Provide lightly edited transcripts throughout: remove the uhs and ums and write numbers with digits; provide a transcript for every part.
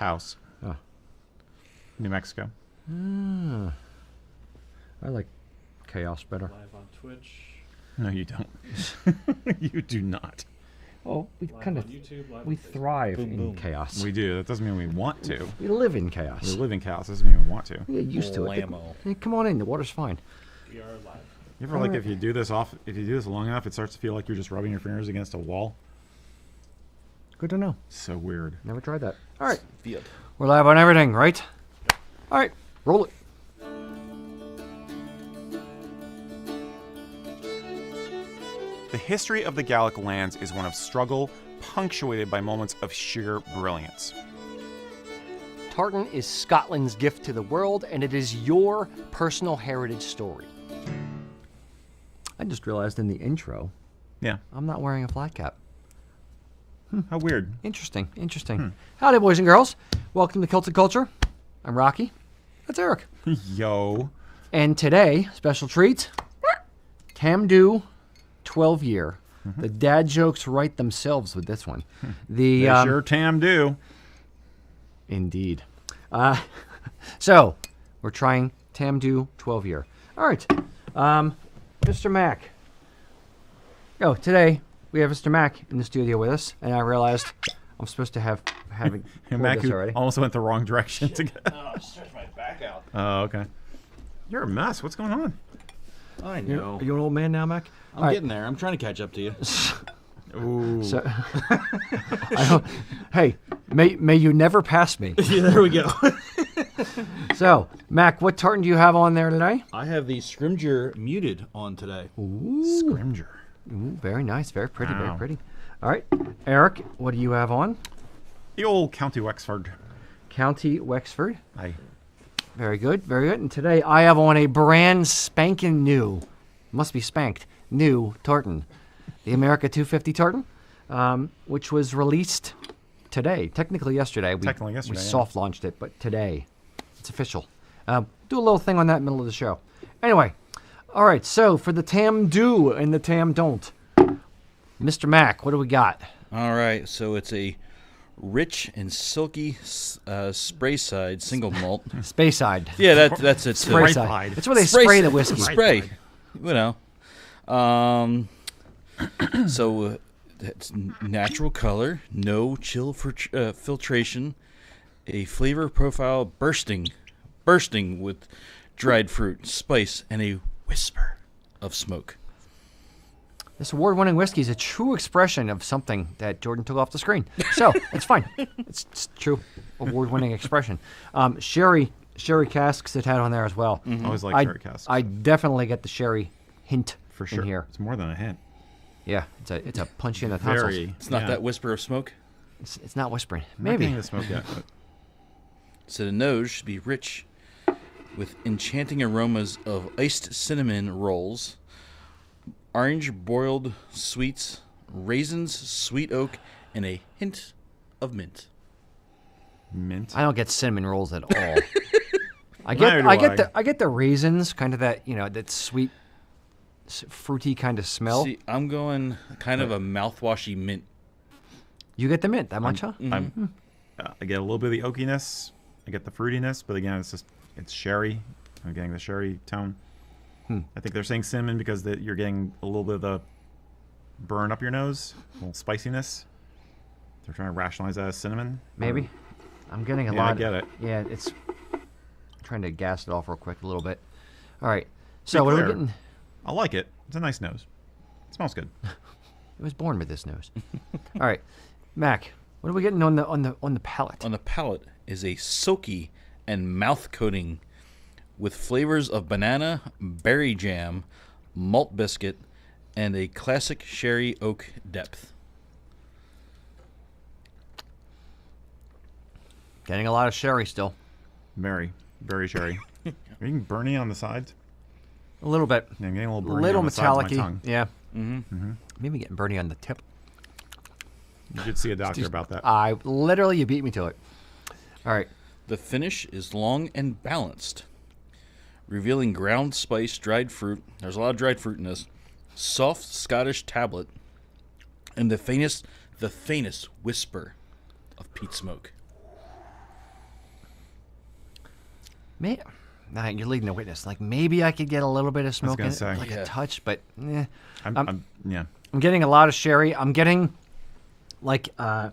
house. Oh. New Mexico. I like chaos better. Live on Twitch. No, you don't. You do not. Oh, we Live kind on of YouTube. Live we on Facebook. thrive Boom, in boom. chaos. We do. That doesn't mean we want to. We live in chaos. We live in chaos. Doesn't mean we want to. We get used to it. Blammo. Hey, come on in. The water's fine. We are live. You ever like if you do this long enough, it starts to feel like you're just rubbing your fingers against a wall? Good to know. So weird. Never tried that. All right. Field. We're live on everything, right? All right. Roll it. The history of the Gallic lands is one of struggle, punctuated by moments of sheer brilliance. Tartan is Scotland's gift to the world, and it is your personal heritage story. I just realized in the intro, Yeah. I'm not wearing a flat cap. How weird. Interesting. Howdy, boys and girls. Welcome to Kilts and Culture. I'm Rocky. That's Eric. Yo. And today, special treat, Tamdhu 12 year. The dad jokes write themselves with this one. They sure do. Indeed. So, we're trying Tamdhu 12 year. All right. Mr. Mac. Oh, today we have Mr. Mac in the studio with us, and I realized I'm supposed to have And pulled Mac this already. almost went the wrong direction to get. Oh, stretch my back out. Oh, okay. You're a mess. What's going on? I Are know. you an old man now, Mac? I'm getting there. I'm trying to catch up to you. Ooh. So, hey, may you never pass me. Yeah, there we go. So, Mac, what tartan do you have on there today? I have the Scrimger muted on today. Scrimger. Ooh, very nice, very pretty, very Wow. pretty. All right, Eric, what do you have on? The old County Wexford. County Wexford. Aye. Very good, very good. And today I have on a brand spanking new, must be spanked, new tartan. The America 250 tartan, which was released today. Technically yesterday. We yeah. soft launched it, but today it's official. Do a little thing on that in the middle of the show. Anyway, all right, so for the Tamdhu and the Tam don't. Mr. Mac, what do we got? All right, so it's a rich and silky Sprayside single malt. Speyside. Yeah, that's it. too. Sprayside. It's where they spray the whiskey. Spray. You know. So it's natural color, no chill for filtration, a flavor profile bursting with dried fruit, spice, and a whisper of smoke. This award-winning whiskey is a true expression of something that Jordan took off the screen. So, it's fine. It's true award-winning expression. Sherry casks it had on there as well. I always like sherry casks. I definitely get the sherry hint for sure. in here. It's more than a hint. Yeah, it's a punch in the tonsils. Very. It's not that whisper of smoke. It's not whispering. I'm not Maybe. getting the smoke yet. But So the nose should be rich with enchanting aromas of iced cinnamon rolls, orange boiled sweets, raisins, sweet oak, and a hint of mint. mint. I don't get cinnamon rolls at all. I Neither do I. get the raisins, kind of that, that sweet, fruity kind of smell. See, I'm going kind of a mouthwashy mint. You get the mint that much, huh? I get a little bit of the oakiness. I get the fruitiness, but again, it's sherry. I'm getting the sherry tone. I think they're saying cinnamon because you're getting a little bit of the burn up your nose, a little spiciness. They're trying to rationalize that as cinnamon. Maybe. I'm getting a Yeah, lot. I get it. Yeah, it's trying to gas it off real quick a little bit. All right. So what are we clear. getting? I like it. It's a nice nose. It smells good. It was born with this nose. All right, Mac. What are we getting on the palate? On the palate is a silky and mouth coating with flavors of banana, berry jam, malt biscuit, and a classic sherry oak depth. Getting a lot of sherry still. Very, very sherry. Are you getting burny on the sides? A little bit. Yeah, I'm getting a little burny Little on the sides of my metallic-y. tongue. Yeah. Maybe getting burny on the tip. You should see a doctor about that. You beat me to it. All right. The finish is long and balanced, revealing ground spice, dried fruit. There's a lot of dried fruit in this. Soft Scottish tablet, and the faintest whisper of peat smoke. Nah, you're leading the witness. Like, maybe I could get a little bit of smoke in it, say. like a touch, but Yeah. I'm getting a lot of sherry. I'm getting, like, I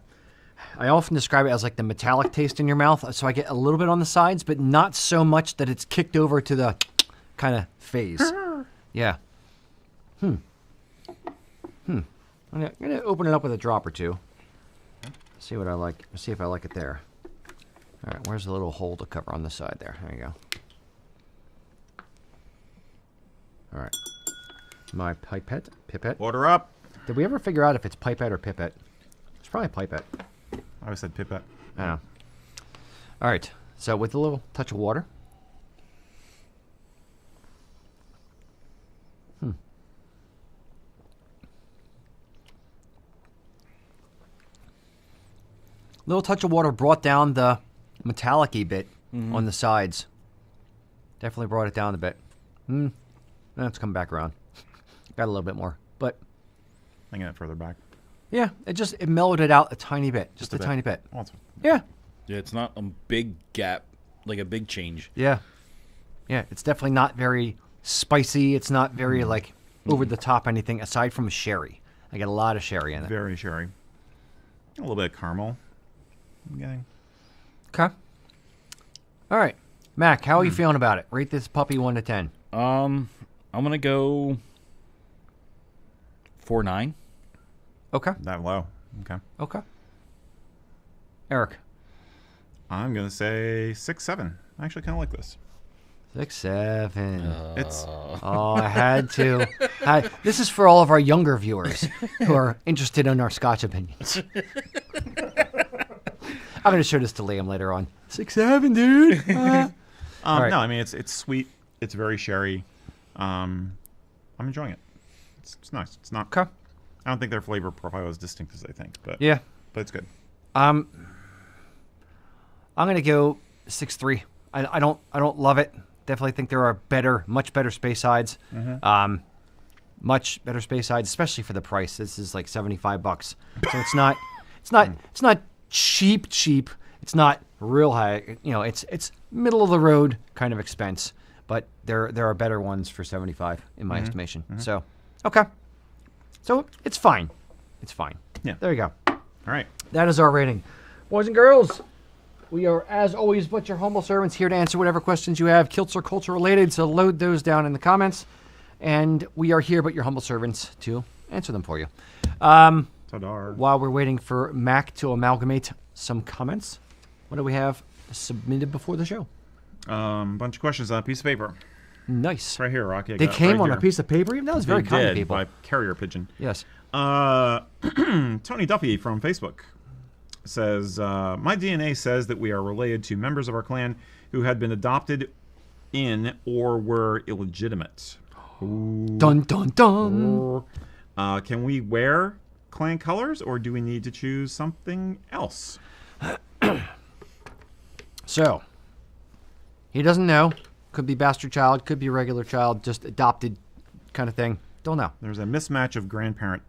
often describe it as like the metallic taste in your mouth. So I get a little bit on the sides, but not so much that it's kicked over to the kind of phase. Yeah. I'm gonna open it up with a drop or two. See what I like. See if I like it there. All right, where's the little hole to cover on the side there? There you go. All right. My pipette. Order up. Did we ever figure out if it's pipette or pipette? It's probably pipette. I always said pipette. I know. All right. So with a little touch of water. Little touch of water brought down the metallic-y bit on the sides. Definitely brought it down a bit. Let's come back around. Got a little bit more, but I get it further back. yeah, it mellowed it out a tiny bit, just a tiny bit. Oh, Yeah, Yeah, it's not a big gap, like a big change. yeah, it's definitely not very spicy. It's not very like over the top anything aside from sherry. I get a lot of sherry in it. very sherry. A little bit of caramel. I'm getting. Okay. All right, Mac, how are you feeling about it? Rate this puppy 1 to 10. I'm gonna go 4.9. Okay. That low. Okay. Okay. Eric. I'm gonna say 6-7. I actually kind of like this. 6, 7. It's Oh, I had to. This is for all of our younger viewers who are interested in our Scotch opinions. I'm going to show this to Liam later on. 6, 7, dude. Right. No, I mean it's sweet. It's very sherry. I'm enjoying it. It's nice. It's not. Okay. I don't think their flavor profile is distinct as they think, but Yeah. but it's good. I'm going to go 6.3. I don't love it. Definitely think there are much better space sides. Much better space sides, especially for the price. This is like $75. So it's not cheap. It's not real high. You know, it's middle of the road kind of expense. But there are better ones for $75 in my estimation. So, okay. So it's fine. It's fine. Yeah. There you go. All right. That is our rating. Boys and girls, we are, as always, but your humble servants here to answer whatever questions you have, kilts or culture related, so load those down in the comments. And we are here, but your humble servants, to answer them for you. Ta-da. While we're waiting for Mac to amalgamate some comments, what do we have submitted before the show? Bunch of questions on a piece of paper. Nice. It's right here, Rocky. They came on a piece of paper? That was very kind of people. By carrier pigeon. Yes. Tony Duffy from Facebook says, my DNA says that we are related to members of our clan who had been adopted in or were illegitimate. Dun, dun, dun. Can we wear clan colors, or do we need to choose something else? So, he doesn't know. Could be bastard child, could be regular child, just adopted kind of thing. Don't know. There's a mismatch of grandparent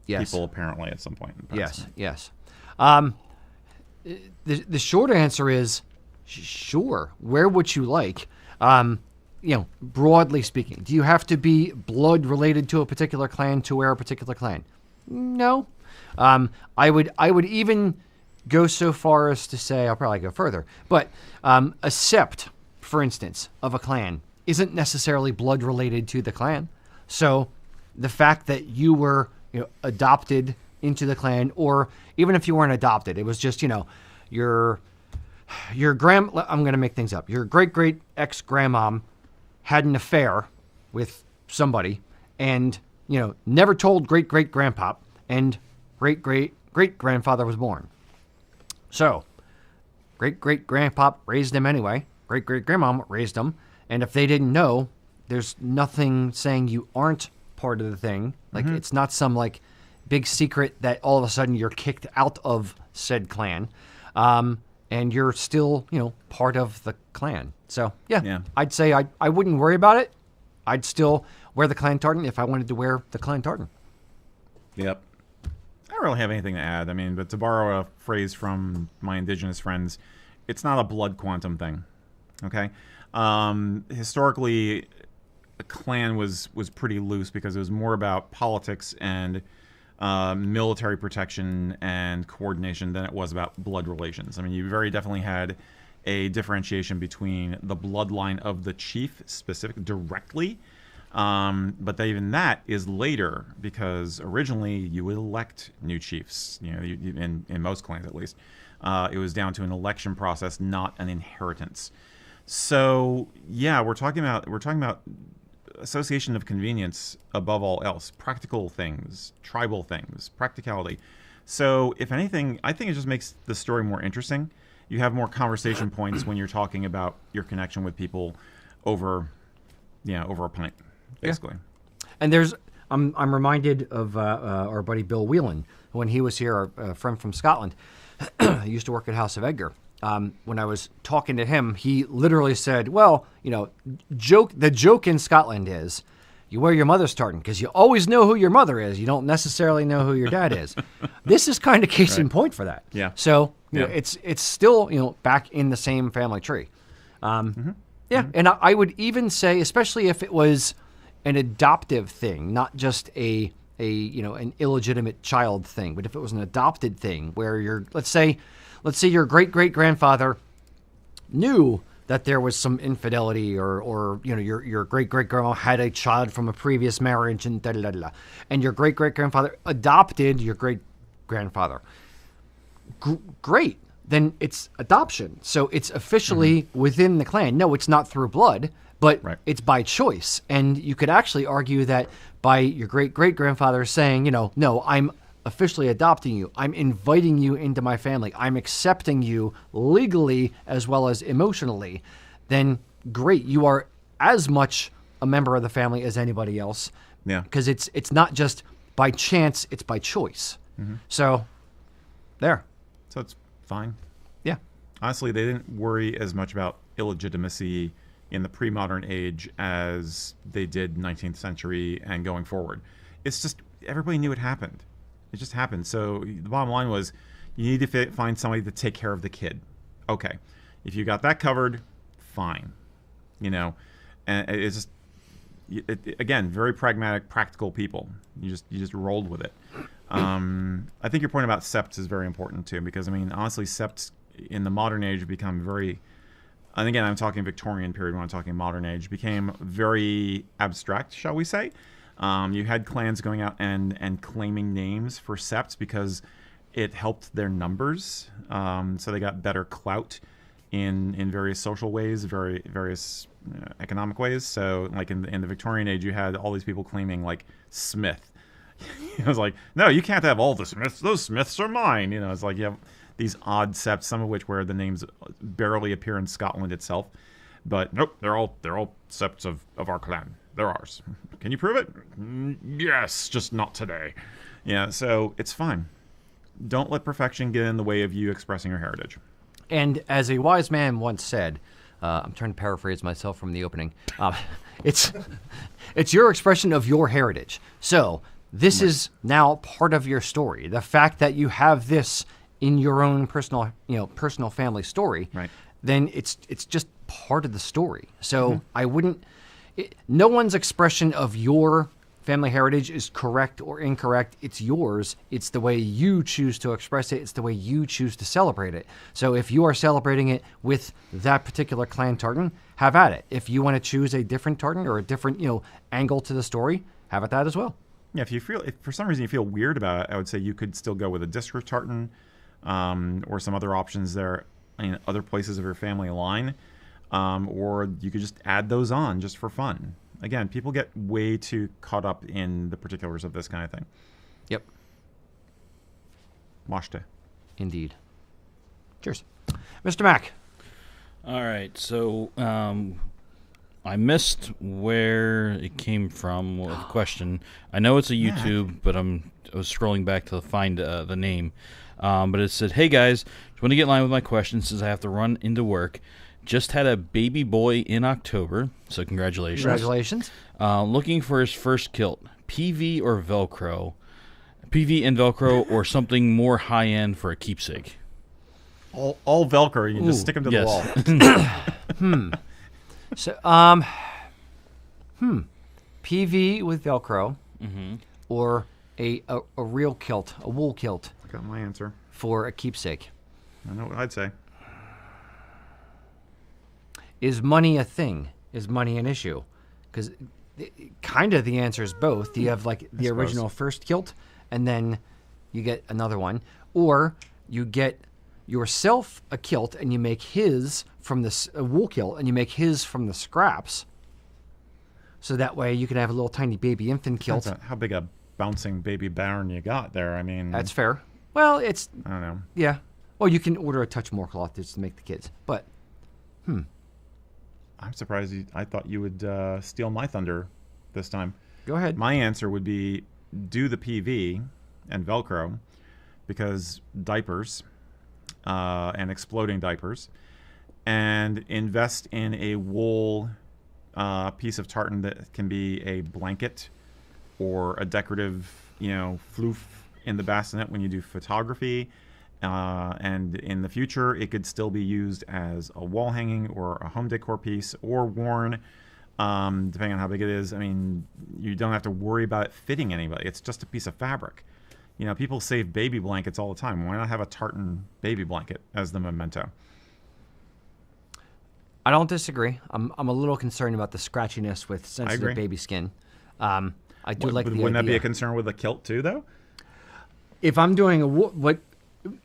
Yes. people apparently at some point in the past. Yes. The short answer is sure. Where would you like? Broadly speaking, do you have to be blood related to a particular clan to wear a particular clan? No. I would even go so far as to say, I'll probably go further, but a sept, for instance, of a clan isn't necessarily blood related to the clan. So the fact that you were adopted into the clan, or even if you weren't adopted, it was just, your I'm going to make things up. Your great ex-grandmom had an affair with somebody and, never told great-grandpop, and great-grandfather was born. So, great-grandpop raised him anyway. Great-grandmom raised him. And if they didn't know, there's nothing saying you aren't part of the thing. Like, it's not some, big secret that all of a sudden you're kicked out of said clan. And you're still, part of the clan. So, yeah. I'd say I wouldn't worry about it. I'd still wear the clan tartan if I wanted to wear the clan tartan. Yep. I don't really have anything to add. I mean, but to borrow a phrase from my indigenous friends, it's not a blood quantum thing. Okay, historically, a clan was pretty loose because it was more about politics and military protection and coordination than it was about blood relations. I mean, you very definitely had a differentiation between the bloodline of the chief specific directly, but even that is later because originally you would elect new chiefs. You know, in most clans at least, it was down to an election process, not an inheritance. So yeah, we're talking about association of convenience above all else, practical things, tribal things, practicality. So if anything, I think it just makes the story more interesting. You have more conversation points when you're talking about your connection with people over a pint, basically. Yeah. And I'm reminded of our buddy Bill Whelan when he was here, our friend from Scotland. He used to work at House of Edgar. When I was talking to him, he literally said, well, the joke in Scotland is you wear your mother's tartan because you always know who your mother is. You don't necessarily know who your dad is. This is kind of case in point for that. Yeah. So it's still, back in the same family tree. Yeah. And I would even say, especially if it was an adoptive thing, not just an illegitimate child thing, but if it was an adopted thing where let's say your great-great-grandfather knew that there was some infidelity or your great-great-grandma had a child from a previous marriage and da-da-da-da, and your great-great-grandfather adopted your great-grandfather. Great. Then it's adoption. So it's officially within the clan. No, it's not through blood, but it's by choice. And you could actually argue that by your great-great-grandfather saying, no, I'm officially adopting you. I'm inviting you into my family. I'm accepting you legally as well as emotionally. Then great. You are as much a member of the family as anybody else. Yeah. Because it's not just by chance, it's by choice. So there. So it's fine. Yeah. Honestly, they didn't worry as much about illegitimacy in the pre-modern age as they did 19th century and going forward. It's just everybody knew it happened. It just happened. So the bottom line was you need to find somebody to take care of the kid. Okay. If you got that covered, fine. And it's just, again, very pragmatic, practical people. You just rolled with it. I think your point about septs is very important too, because honestly, septs in the modern age become very, and again, I'm talking Victorian period when I'm talking modern age, became very abstract, shall we say. You had clans going out and claiming names for septs because it helped their numbers. So they got better clout in various social ways, various economic ways. So like in the Victorian age, you had all these people claiming like Smith. I was like, no, you can't have all the Smiths. Those Smiths are mine. It's like you have these odd septs, some of which where the names barely appear in Scotland itself. But nope, they're all septs of our clan. They're ours. Can you prove it? Yes, just not today. Yeah, so it's fine. Don't let perfection get in the way of you expressing your heritage. And as a wise man once said, I'm trying to paraphrase myself from the opening, it's your expression of your heritage. So this is now part of your story. The fact that you have this in your own personal family story, then it's just part of the story. So I wouldn't. No one's expression of your family heritage is correct or incorrect. It's yours. It's the way you choose to express it. It's the way you choose to celebrate it. So if you are celebrating it with that particular clan tartan, have at it. If you want to choose a different tartan or a different angle to the story, have at that as well. Yeah, if for some reason you feel weird about it, I would say you could still go with a district tartan or some other options there in other places of your family line. Or you could just add those on just for fun. Again, people get way too caught up in the particulars of this kind of thing. Yep. Washte. Indeed. Cheers. Mr. Mack. All right, so I missed where it came from, the question. I know it's a YouTube, but I was scrolling back to find the name. But it said, hey guys, just want to get in line with my question since I have to run into work. Just had a baby boy in October, so congratulations. Congratulations. Looking for his first kilt, PV or Velcro. PV and Velcro or something more high-end for a keepsake. All Velcro, you can just stick them to the wall. So, PV with Velcro, or a real kilt, a wool kilt I got my answer. for a keepsake. I know what I'd say. Is money a thing? Is money an issue? Because kind of the answer is both. You have like the original first kilt, and then you get another one, or you get yourself a kilt and you make his from this a wool kilt, and you make his from the scraps. So that way you can have a little tiny baby infant kilt. How big a bouncing baby baron you got there? I mean, That's fair. Well, it's I don't know. yeah. Well, you can order a touch more cloth just to make the kids, but I'm surprised. I thought you would steal my thunder this time. go ahead. My answer would be do the PV and Velcro because diapers and exploding diapers, and invest in a wool piece of tartan that can be a blanket or a decorative, floof in the bassinet when you do photography. And in the future, it could still be used as a wall hanging or a home decor piece or worn, depending on how big it is. I mean, you don't have to worry about it fitting anybody. It's just a piece of fabric. People save baby blankets all the time. Why not have a tartan baby blanket as the memento? I don't disagree. I'm a little concerned about the scratchiness with sensitive agree. baby skin. I do like the Wouldn't that be idea. a concern with a kilt too, though? If I'm doing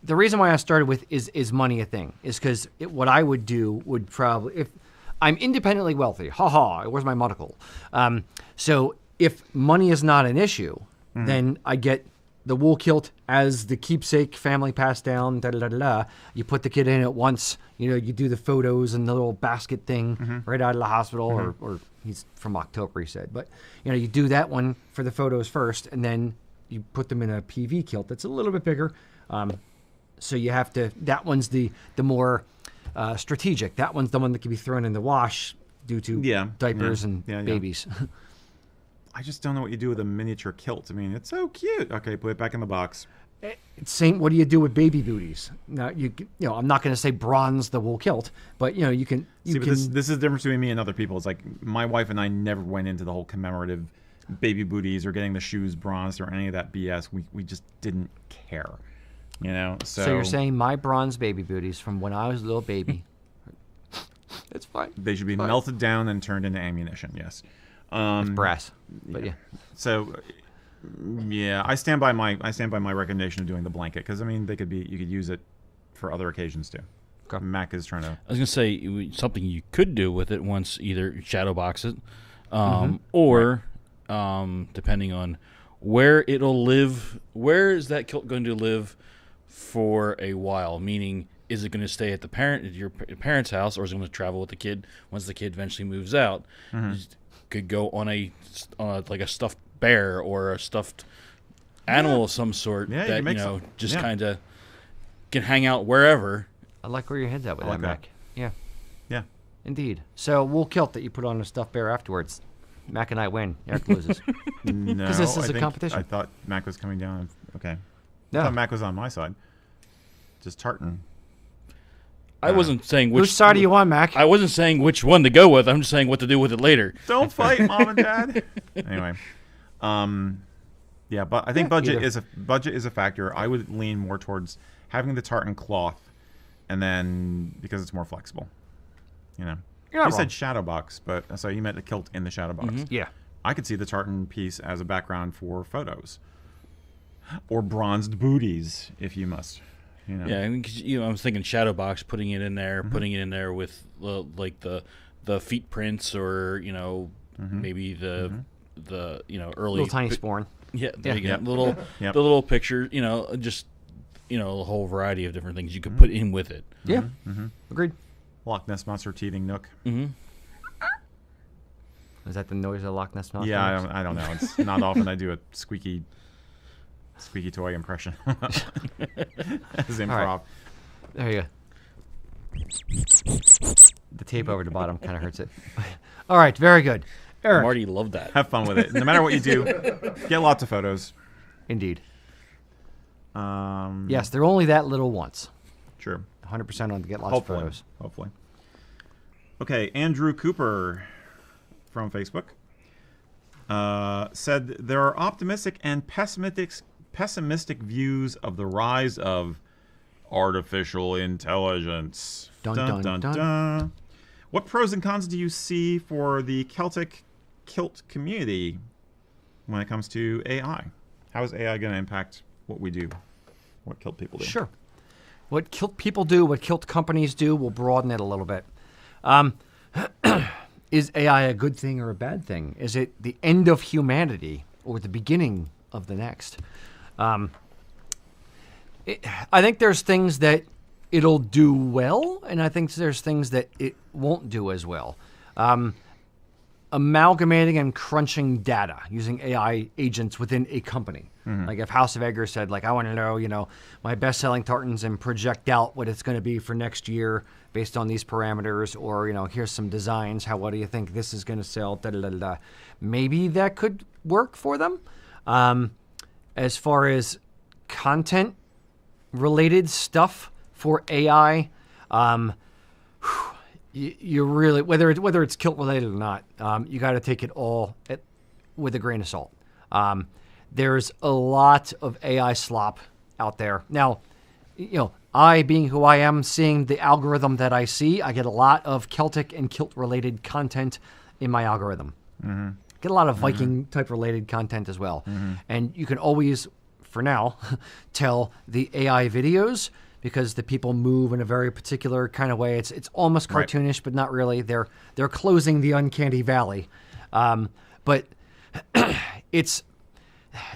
the reason why I started with is money a thing is because what I would do would probably, if I'm independently wealthy, where's my monocle? So if money is not an issue, then I get the wool kilt as the keepsake family passed down. You put the kid in it once. You do the photos and the little basket thing right out of the hospital, or he's from October, he said. But you do that one for the photos first, and then you put them in a PV kilt that's a little bit bigger. So you have to. That one's the more strategic. That one's the one that can be thrown in the wash due to diapers and babies. I just don't know what you do with a miniature kilt. I mean, it's so cute. Okay, put it back in the box. Same. What do you do with baby booties? Now I'm not going to say bronze the wool kilt, but you can. But this is the difference between me and other people. It's like my wife and I never went into the whole commemorative baby booties or getting the shoes bronzed or any of that BS. We just didn't care. So you're saying my bronze baby booties from when I was a little baby? It's fine. They should be melted down and turned into ammunition. Yes. Brass. But yeah. So, yeah, I stand by my recommendation of doing the blanket because you could use it for other occasions too. Okay. Mac is trying to. I was gonna say something you could do with it once, either shadow box it, or depending on where it'll live. Where is that kilt going to live for a while? Meaning, is it going to stay at your parents' house, or is it going to travel with the kid once the kid eventually moves out? Could go on like a stuffed bear or a stuffed animal of some sort that kind of can hang out wherever. I like where your head's at with that, Mac. Yeah. Yeah. Indeed. So wool kilt that you put on a stuffed bear afterwards. Mac and I win. Eric loses. No, because this is a competition. I thought Mac was coming down. Okay. No. I thought Mac was on my side. Just tartan. I wasn't saying which Whose side are you on, Mac? I wasn't saying which one to go with. I'm just saying what to do with it later. Don't fight, Mom and Dad. Anyway, yeah, but I think budget is a factor. I would lean more towards having the tartan cloth, and then because it's more flexible. You said shadow box, but so you meant a kilt in the shadow box. Yeah. I could see the tartan piece as a background for photos, or bronzed booties, if you must. Yeah, I mean, 'cause, I was thinking shadow box, putting it in there with like the feet prints, or maybe the early little tiny Sporran. Yeah, there you go. The little picture, just a whole variety of different things you could put in with it. Yeah, agreed. Loch Ness monster teething nook. Is that the noise of Loch Ness monster? Yeah, I don't know. It's not often I do a squeaky toy impression. As improv. Right. There you go. The tape over the bottom kind of hurts it. All right, very good. Eric. Marty loved that. Have fun with it. No matter what you do, get lots of photos. Indeed. Yes, they're only that little once. Sure. 100% on to get lots of photos. Hopefully. Okay, Andrew Cooper from Facebook said there are optimistic and pessimistic views of the rise of artificial intelligence. Dun, dun, dun, dun. What pros and cons do you see for the Celtic Kilt community when it comes to AI? How is AI going to impact what we do, what Kilt people do? Sure. What Kilt people do, what Kilt companies do, we'll broaden it a little bit. Is AI a good thing or a bad thing? Is it the end of humanity or the beginning of the next? I think there's things that it'll do well, and I think there's things that it won't do as well. Amalgamating and crunching data using AI agents within a company. Like if House of Egger said, like, I want to know, my best-selling tartans and project out what it's going to be for next year based on these parameters, or, here's some designs. What do you think this is going to sell? Da, da, da, da. Maybe that could work for them. As far as content-related stuff for AI, you really, whether it's Kilt related or not, you got to take it all with a grain of salt. There's a lot of AI slop out there. Now, I, being who I am, seeing the algorithm that I see, I get a lot of Celtic and Kilt related content in my algorithm. Get a lot of Viking type related content as well. And you can always, for now, tell the AI videos, because the people move in a very particular kind of way. It's almost cartoonish, but not really. They're closing the uncanny valley. But it's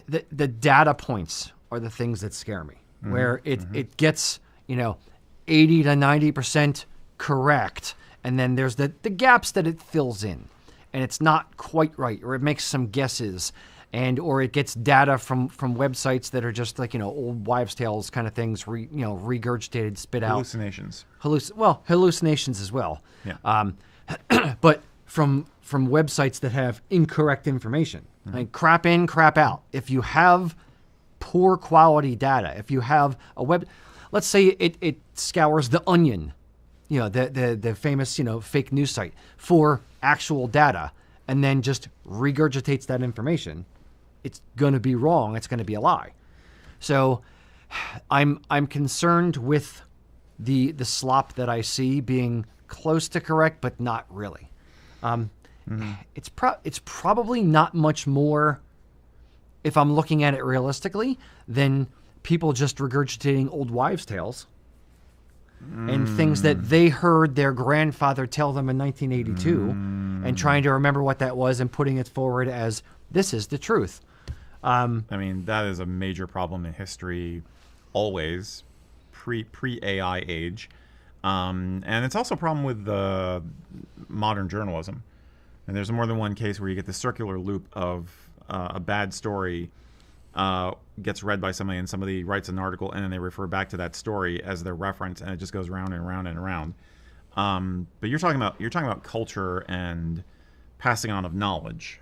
the data points are the things that scare me, where it gets 80 to 90% correct, and then there's the gaps that it fills in, and it's not quite right, or it makes some guesses. Or it gets data from websites that are just like, old wives' tales kind of things, regurgitated, spit out. Hallucinations. Hallucinations as well. Yeah. But from websites that have incorrect information, like crap in, crap out. If you have poor quality data, if you have a let's say it scours The Onion, the famous, fake news site, for actual data, and then just regurgitates that information, it's going to be wrong. It's going to be a lie. So I'm concerned with the slop that I see being close to correct, but not really. It's probably not much more, if I'm looking at it realistically, than people just regurgitating old wives' tales and things that they heard their grandfather tell them in 1982 and trying to remember what that was and putting it forward as, this is the truth. That is a major problem in history, always, pre-AI age. And it's also a problem with modern journalism. And there's more than one case where you get the circular loop of a bad story gets read by somebody, and somebody writes an article, and then they refer back to that story as their reference, and it just goes round and round and around. But you're talking about culture and passing on of knowledge.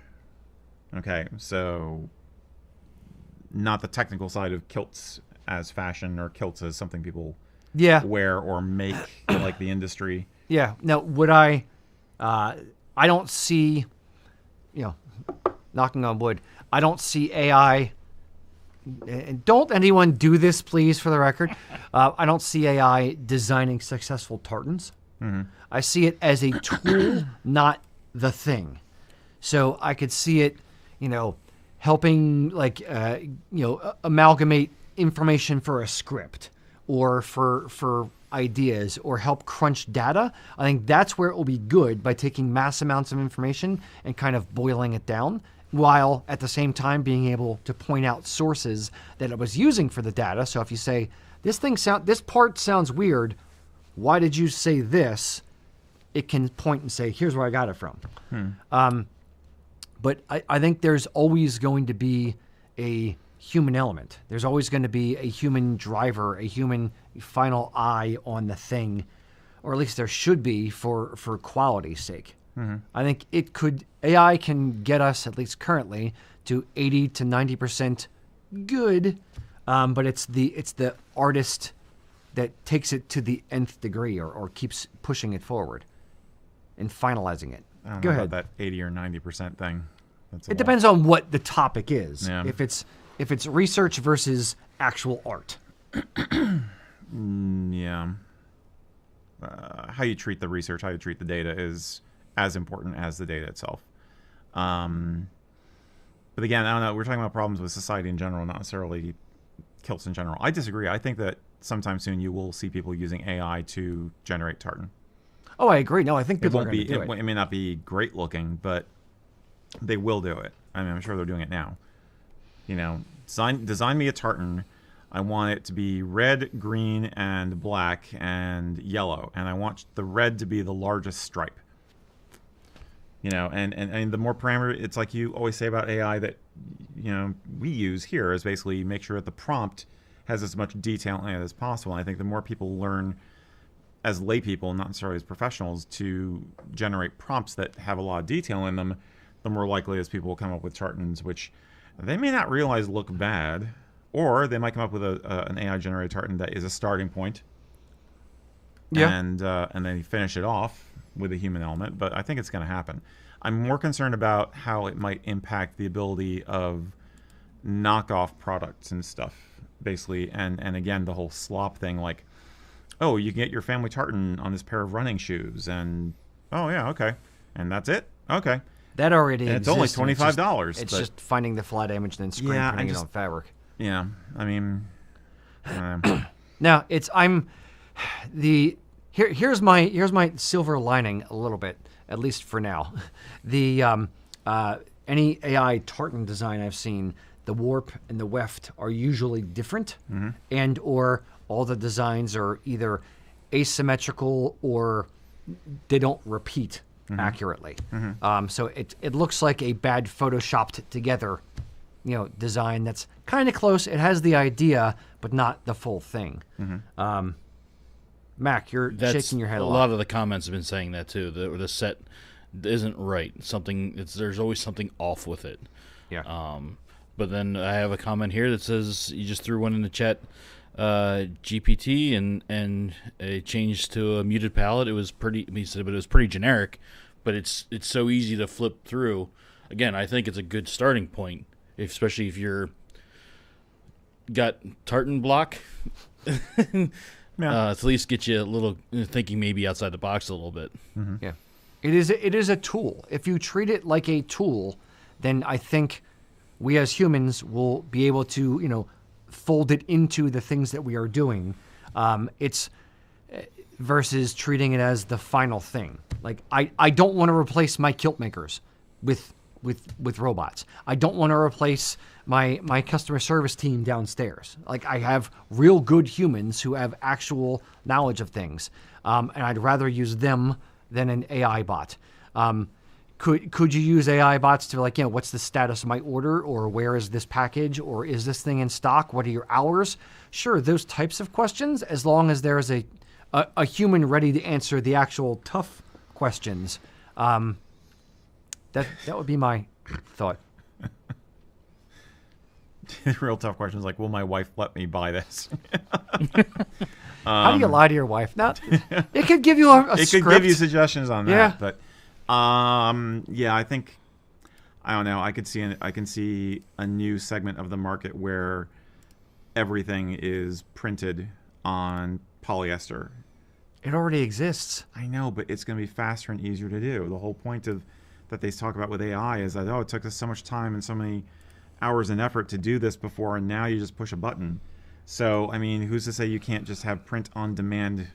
Okay, so not the technical side of kilts as fashion, or kilts as something people wear or make, like the industry. Yeah. Now, would I don't see, knocking on wood, I don't see AI. And don't anyone do this, please, for the record. I don't see AI designing successful tartans. I see it as a tool, not the thing. So I could see it, helping, amalgamate information for a script, or for ideas, or help crunch data. I think that's where it will be good, by taking mass amounts of information and kind of boiling it down, while at the same time being able to point out sources that it was using for the data. So if you say, this part sounds weird, why did you say this? It can point and say, here's where I got it from. But I think there's always going to be a human element. There's always going to be a human driver, a human final eye on the thing, or at least there should be for quality's sake. I think AI can get us, at least currently, to 80 to 90% good, but it's the artist that takes it to the nth degree, or keeps pushing it forward. in finalizing it. I don't Go know ahead. about that 80 or 90% thing. That's a It lot. depends on what the topic is. Yeah. If it's research versus actual art. Yeah. How you treat the research, how you treat the data is as important as the data itself. But again, I don't know. We're talking about problems with society in general, not necessarily kilts in general. I disagree. I think that sometime soon you will see people using AI to generate tartan. Oh, I agree. No, I think It people are won't going be. to do it. It may not be great looking, but they will do it. I mean, I'm sure they're doing it now. You know, design me a tartan. I want it to be red, green, and black, and yellow, and I want the red to be the largest stripe. You know, and the more parameter, it's like you always say about AI that, you know, we use here is basically make sure that the prompt has as much detail in it as possible. And I think the more people learn as lay people, not necessarily as professionals, to generate prompts that have a lot of detail in them, the more likely as people will come up with tartans, which they may not realize look bad, or they might come up with an AI generated tartan that is a starting point. Yeah. And then you finish it off with a human element, but I think it's going to happen. I'm more concerned about how it might impact the ability of knockoff products and stuff, basically, and again, the whole slop thing, like, oh, you can get your family tartan on this pair of running shoes, and oh yeah, okay, and that's it, okay. That already And it's exists. only and $25. It's just finding the fly damage and then screen Yeah, printing it on fabric. Yeah, I mean, Now here's my silver lining a little bit, at least for now. The any AI tartan design I've seen, the warp and the weft are usually different, and or all the designs are either asymmetrical or they don't repeat accurately. So it looks like a bad photoshopped together, you know, design that's kind of close. It has the idea, but not the full thing. Mac, you're shaking your head a lot. A lot of the comments have been saying that too. The set isn't right. There's always something off with it. Yeah. But then I have a comment here that says you just threw one in the chat. GPT and it changed to a muted palette. It was pretty. He said, but it was pretty generic. But it's so easy to flip through. Again, I think it's a good starting point, especially if you're got tartan block. yeah. At least get you a little thinking maybe outside the box a little bit. Yeah. It is a tool. If you treat it like a tool, then I think we as humans will be able to, you know, fold it into the things that we are doing. It's versus treating it as the final thing. Like I don't want to replace my kilt makers with robots. I don't want to replace my customer service team downstairs. Like, I have real good humans who have actual knowledge of things, and I'd rather use them than an AI bot. Could you use AI bots to, like, you know, what's the status of my order, or where is this package, or is this thing in stock? What are your hours? Sure, those types of questions, as long as there is a human ready to answer the actual tough questions. That would be my thought. Real tough questions like, will my wife let me buy this? How do you lie to your wife? Now, it could give you a it script. could give you suggestions on that. Yeah. But yeah, I think, I don't know. I can see a new segment of the market where everything is printed on polyester. It already exists. I know, but it's going to be faster and easier to do. The whole point of that they talk about with AI is that, oh, it took us so much time and so many hours and effort to do this before, and now you just push a button. So, I mean, who's to say you can't just have print-on-demand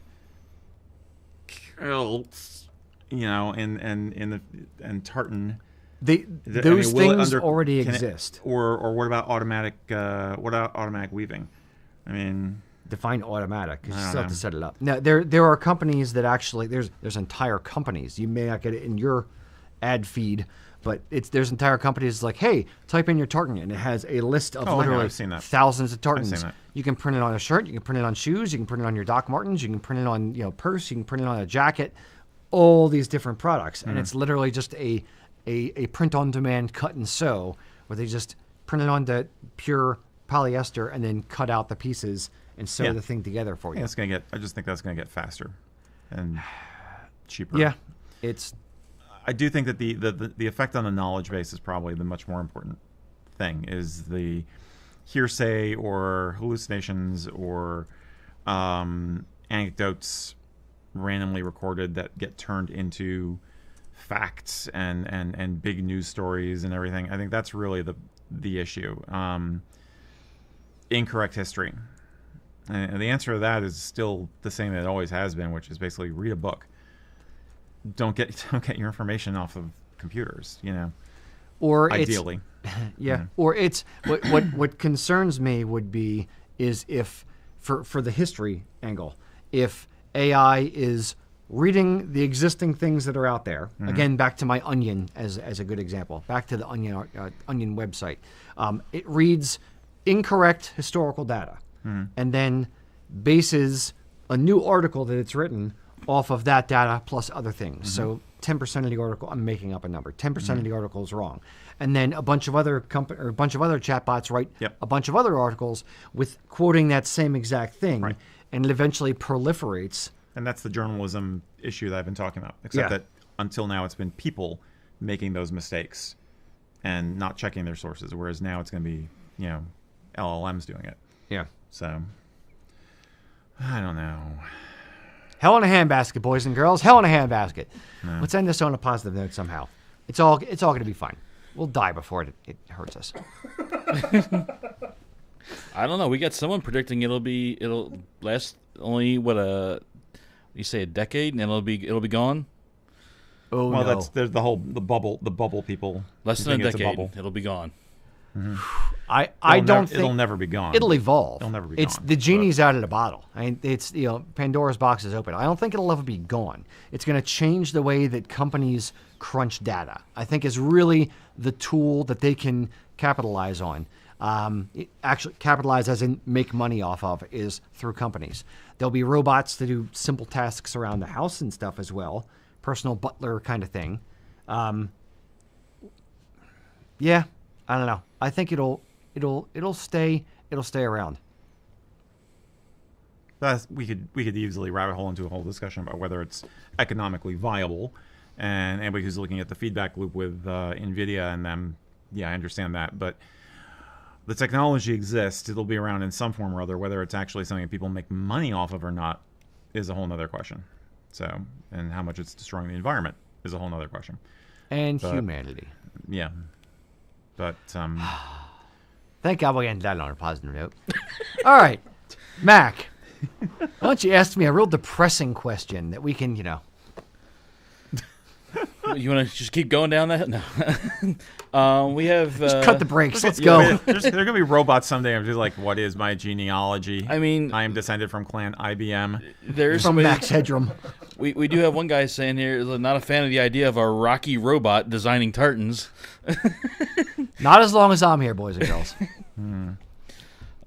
kilts, you know, and tartan? Those things already exist. Or what about automatic weaving? I mean, Define automatic, because you I still don't have to know. set it up. Now, there are companies that actually, there's entire companies. You may not get it in your ad feed, but there's entire companies like, hey, type in your tartan, and it has a list of I know, literally I've seen that. thousands of I've tartans. seen that. You can print it on a shirt, you can print it on shoes, you can print it on your Doc Martens, you can print it on, you know, purse, you can print it on a jacket, all these different products, and it's literally just a print-on-demand cut and sew, where they just print it onto pure polyester and then cut out the pieces and sew Yeah. the thing together for you. I just think that's gonna get faster and cheaper. Yeah. It's I do think that the effect on the knowledge base is probably the much more important thing, is the hearsay or hallucinations or anecdotes randomly recorded that get turned into facts and big news stories and everything. I think that's really the issue. Incorrect history. And the answer to that is still the same that it always has been, which is basically read a book. Don't get your information off of computers, or ideally. Yeah. Or it's what concerns me would be is if for the history angle, if AI is reading the existing things that are out there. Again, back to my Onion as a good example. Back to the Onion website. It reads incorrect historical data and then bases a new article that it's written off of that data plus other things. So 10% of the article, I'm making up a number, 10% of the article is wrong. And then a bunch of other chatbots write a bunch of other articles with quoting that same exact thing. Right. And it eventually proliferates. And that's the journalism issue that I've been talking about. Except that until now it's been people making those mistakes and not checking their sources, whereas now it's going to be, LLMs doing it. Yeah. So, I don't know. Hell in a handbasket, boys and girls. Hell in a handbasket. No. Let's end this on a positive note somehow. It's all going to be fine. We'll die before it hurts us. I don't know. We got someone predicting it'll last only you say a decade and it'll be gone. Oh well, no. there's the bubble people. Less than a decade, it'll be gone. I don't think it'll never be gone. It'll evolve. It'll never be gone. The genie's out of the bottle. It's Pandora's box is open. I don't think it'll ever be gone. It's going to change the way that companies crunch data. I think is really the tool that they can capitalize on. Actually, capitalize as in make money off of is through companies. There'll be robots to do simple tasks around the house and stuff as well, personal butler kind of thing. Yeah, I don't know. I think it'll stay around. We could easily rabbit hole into a whole discussion about whether it's economically viable, and anybody who's looking at the feedback loop with NVIDIA and them, I understand that, but the technology exists. It'll be around in some form or other. Whether it's actually something that people make money off of or not is a whole other question. So, and how much it's destroying the environment is a whole other question. And humanity. Yeah. But thank God we ended that on a positive note. All right, Mac, why don't you ask me a real depressing question that we can, You want to just keep going down that? No. We have... just cut the brakes. Let's go. There are going to be robots someday. I'm just like, what is my genealogy? I mean... I am descended from clan IBM. There's from Max Headroom. We do have one guy saying here, not a fan of the idea of a rocky robot designing tartans. Not as long as I'm here, boys and girls.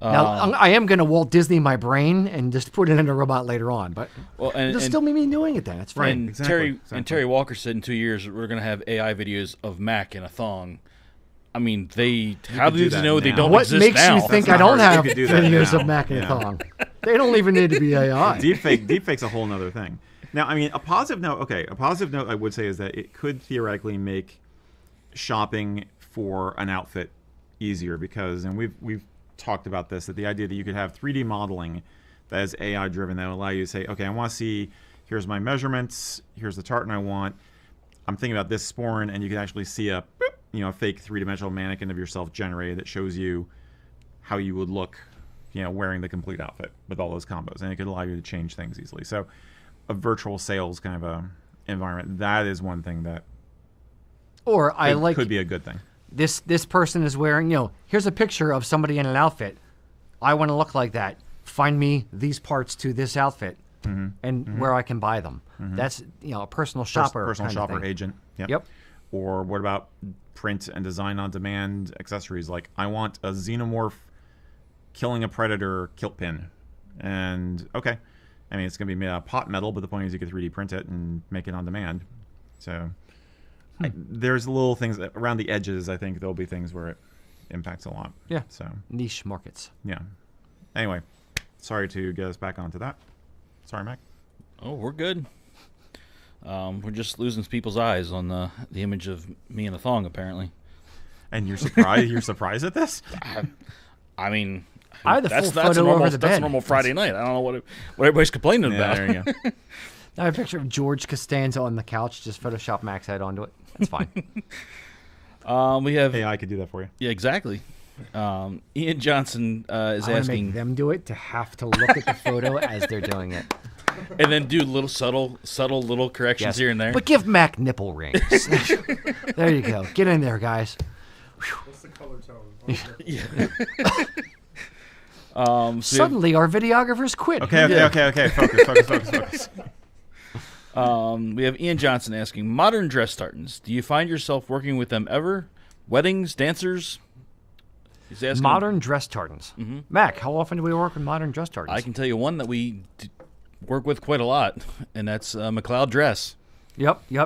Now, I am going to Walt Disney my brain and just put it in a robot later on, but it'll still be me doing it then. That's fine. And Exactly. Terry Walker said in 2 years we're going to have AI videos of Mac in a thong. I mean, how do they know they don't what exist makes now? you think I don't have videos of Mac in a thong? They don't even need to be AI. Deepfake's a whole other thing. Now, I mean, a positive note I would say is that it could theoretically make shopping for an outfit easier because, and we've talked about this, that the idea that you could have 3D modeling that is AI driven that will allow you to say, okay, I want to see, here's my measurements, here's the tartan I want, I'm thinking about this Sporran, and you can actually see a fake three-dimensional mannequin of yourself generated that shows you how you would look, wearing the complete outfit with all those combos, and it could allow you to change things easily. So a virtual sales kind of a environment, that is one thing that could be a good thing. This person is wearing, here's a picture of somebody in an outfit. I want to look like that. Find me these parts to this outfit and where I can buy them. That's, a personal shopper. Personal kind of shopper thing. agent. Yep. Or what about print and design on demand accessories? Like, I want a xenomorph killing a predator kilt pin. And, okay. I mean, it's going to be made out of pot metal, but the point is you can 3D print it and make it on demand. So... there's little things around the edges. I think there'll be things where it impacts a lot. Yeah. So niche markets. Yeah. Anyway, sorry to get us back onto that. Sorry, Mac. Oh, we're good. We're just losing people's eyes on the image of me in a thong, apparently. And you're surprised? You're surprised at this? I mean, I had the full photo a normal, over the that's bed. a normal Friday night. I don't know what everybody's complaining about. There you go. I have a picture of George Costanza on the couch. Just Photoshop Mac's head onto it. That's fine. We have AI could do that for you. yeah, exactly. Ian Johnson is I want to asking, make them do it to have to look at the photo as they're doing it. and then do little subtle little corrections Yes. here and there. But give Mac nipple rings. There you go. Get in there, guys. What's the color tone? So Suddenly, our videographers quit. Okay. Focus. we have Ian Johnson asking, modern dress tartans. Do you find yourself working with them ever? Weddings, dancers? He's asking. Modern dress tartans. Mac, how often do we work with modern dress tartans? I can tell you one that we work with quite a lot, and that's McLeod Dress. Yep. A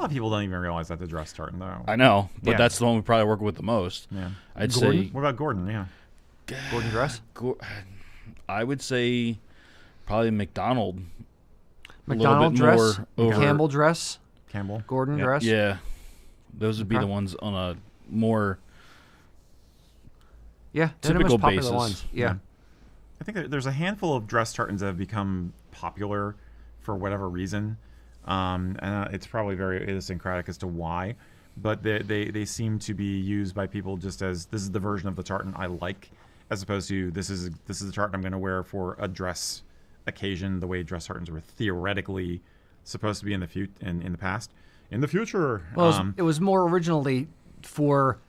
lot of people don't even realize that's a dress tartan, though. I know, but Yeah. that's the one we probably work with the most. Yeah. I'd Gordon? say. What about Gordon? Yeah. Gordon dress? I would say probably McDonald. McDonald bit dress? more over- Campbell dress? Campbell. Gordon Yeah. dress? Yeah, those would be Okay. the ones on a more Yeah, they're the typical most popular basis. ones. Yeah. I think there's a handful of dress tartans that have become popular for whatever reason, and it's probably very idiosyncratic as to why. But they seem to be used by people just as this is the version of the tartan I like, as opposed to this is the tartan I'm going to wear for a dress occasion. The way dress tartans were theoretically supposed to be in the past. In the future, Well, it was more originally for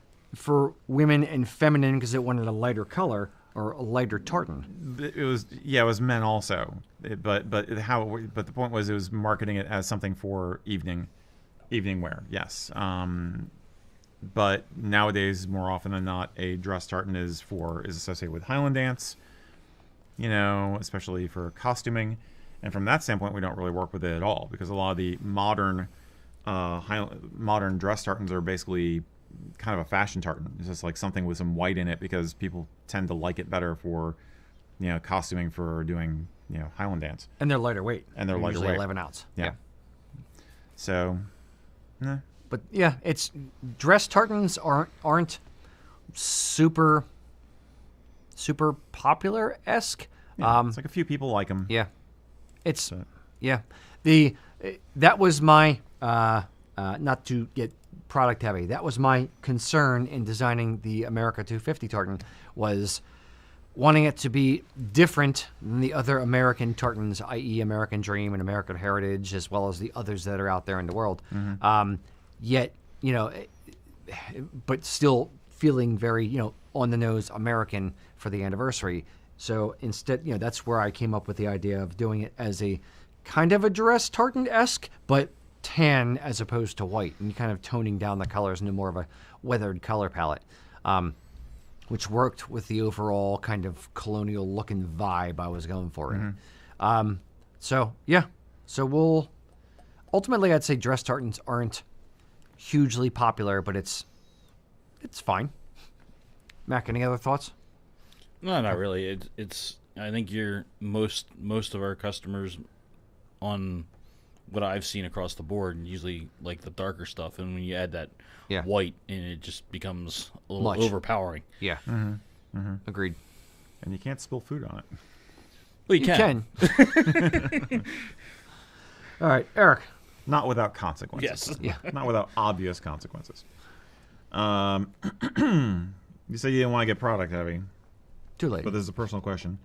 women and feminine because it wanted a lighter color or a lighter tartan. it was men also. But the point was it was marketing it as something for evening wear. Yes. But nowadays, more often than not, a dress tartan is associated with Highland dance. Especially for costuming, and from that standpoint, we don't really work with it at all because a lot of the modern dress tartans are basically kind of a fashion tartan. It's just like something with some white in it because people tend to like it better for, costuming for doing, Highland dance. And they're lighter weight. And they're lighter usually weight. 11 ounce. Yeah. So, But yeah, it's dress tartans aren't super popular-esque. it's like a few people like them. Yeah. It's So- yeah. That was my not to get product heavy. That was my concern in designing the America 250 tartan was wanting it to be different than the other American tartans, i.e. American Dream and American Heritage, as well as the others that are out there in the world. Yet, but still feeling very, on the nose American for the anniversary. So instead, that's where I came up with the idea of doing it as a kind of a dress tartan-esque, but tan as opposed to white, and kind of toning down the colors into more of a weathered color palette, which worked with the overall kind of colonial-looking vibe I was going for in it. So we'll ultimately, I'd say dress tartans aren't hugely popular, but it's fine. Mac, any other thoughts? No, not really. It's. I think most of our customers, on what I've seen across the board, usually like the darker stuff, and when you add that Yeah. white, and it just becomes a little Much. overpowering. Yeah. Agreed. And you can't spill food on it. Well, you can. All right, Eric. Not without consequences. Yes. Yeah. Not without obvious consequences. You said you didn't want to get product heavy, Too late. but this is a personal question.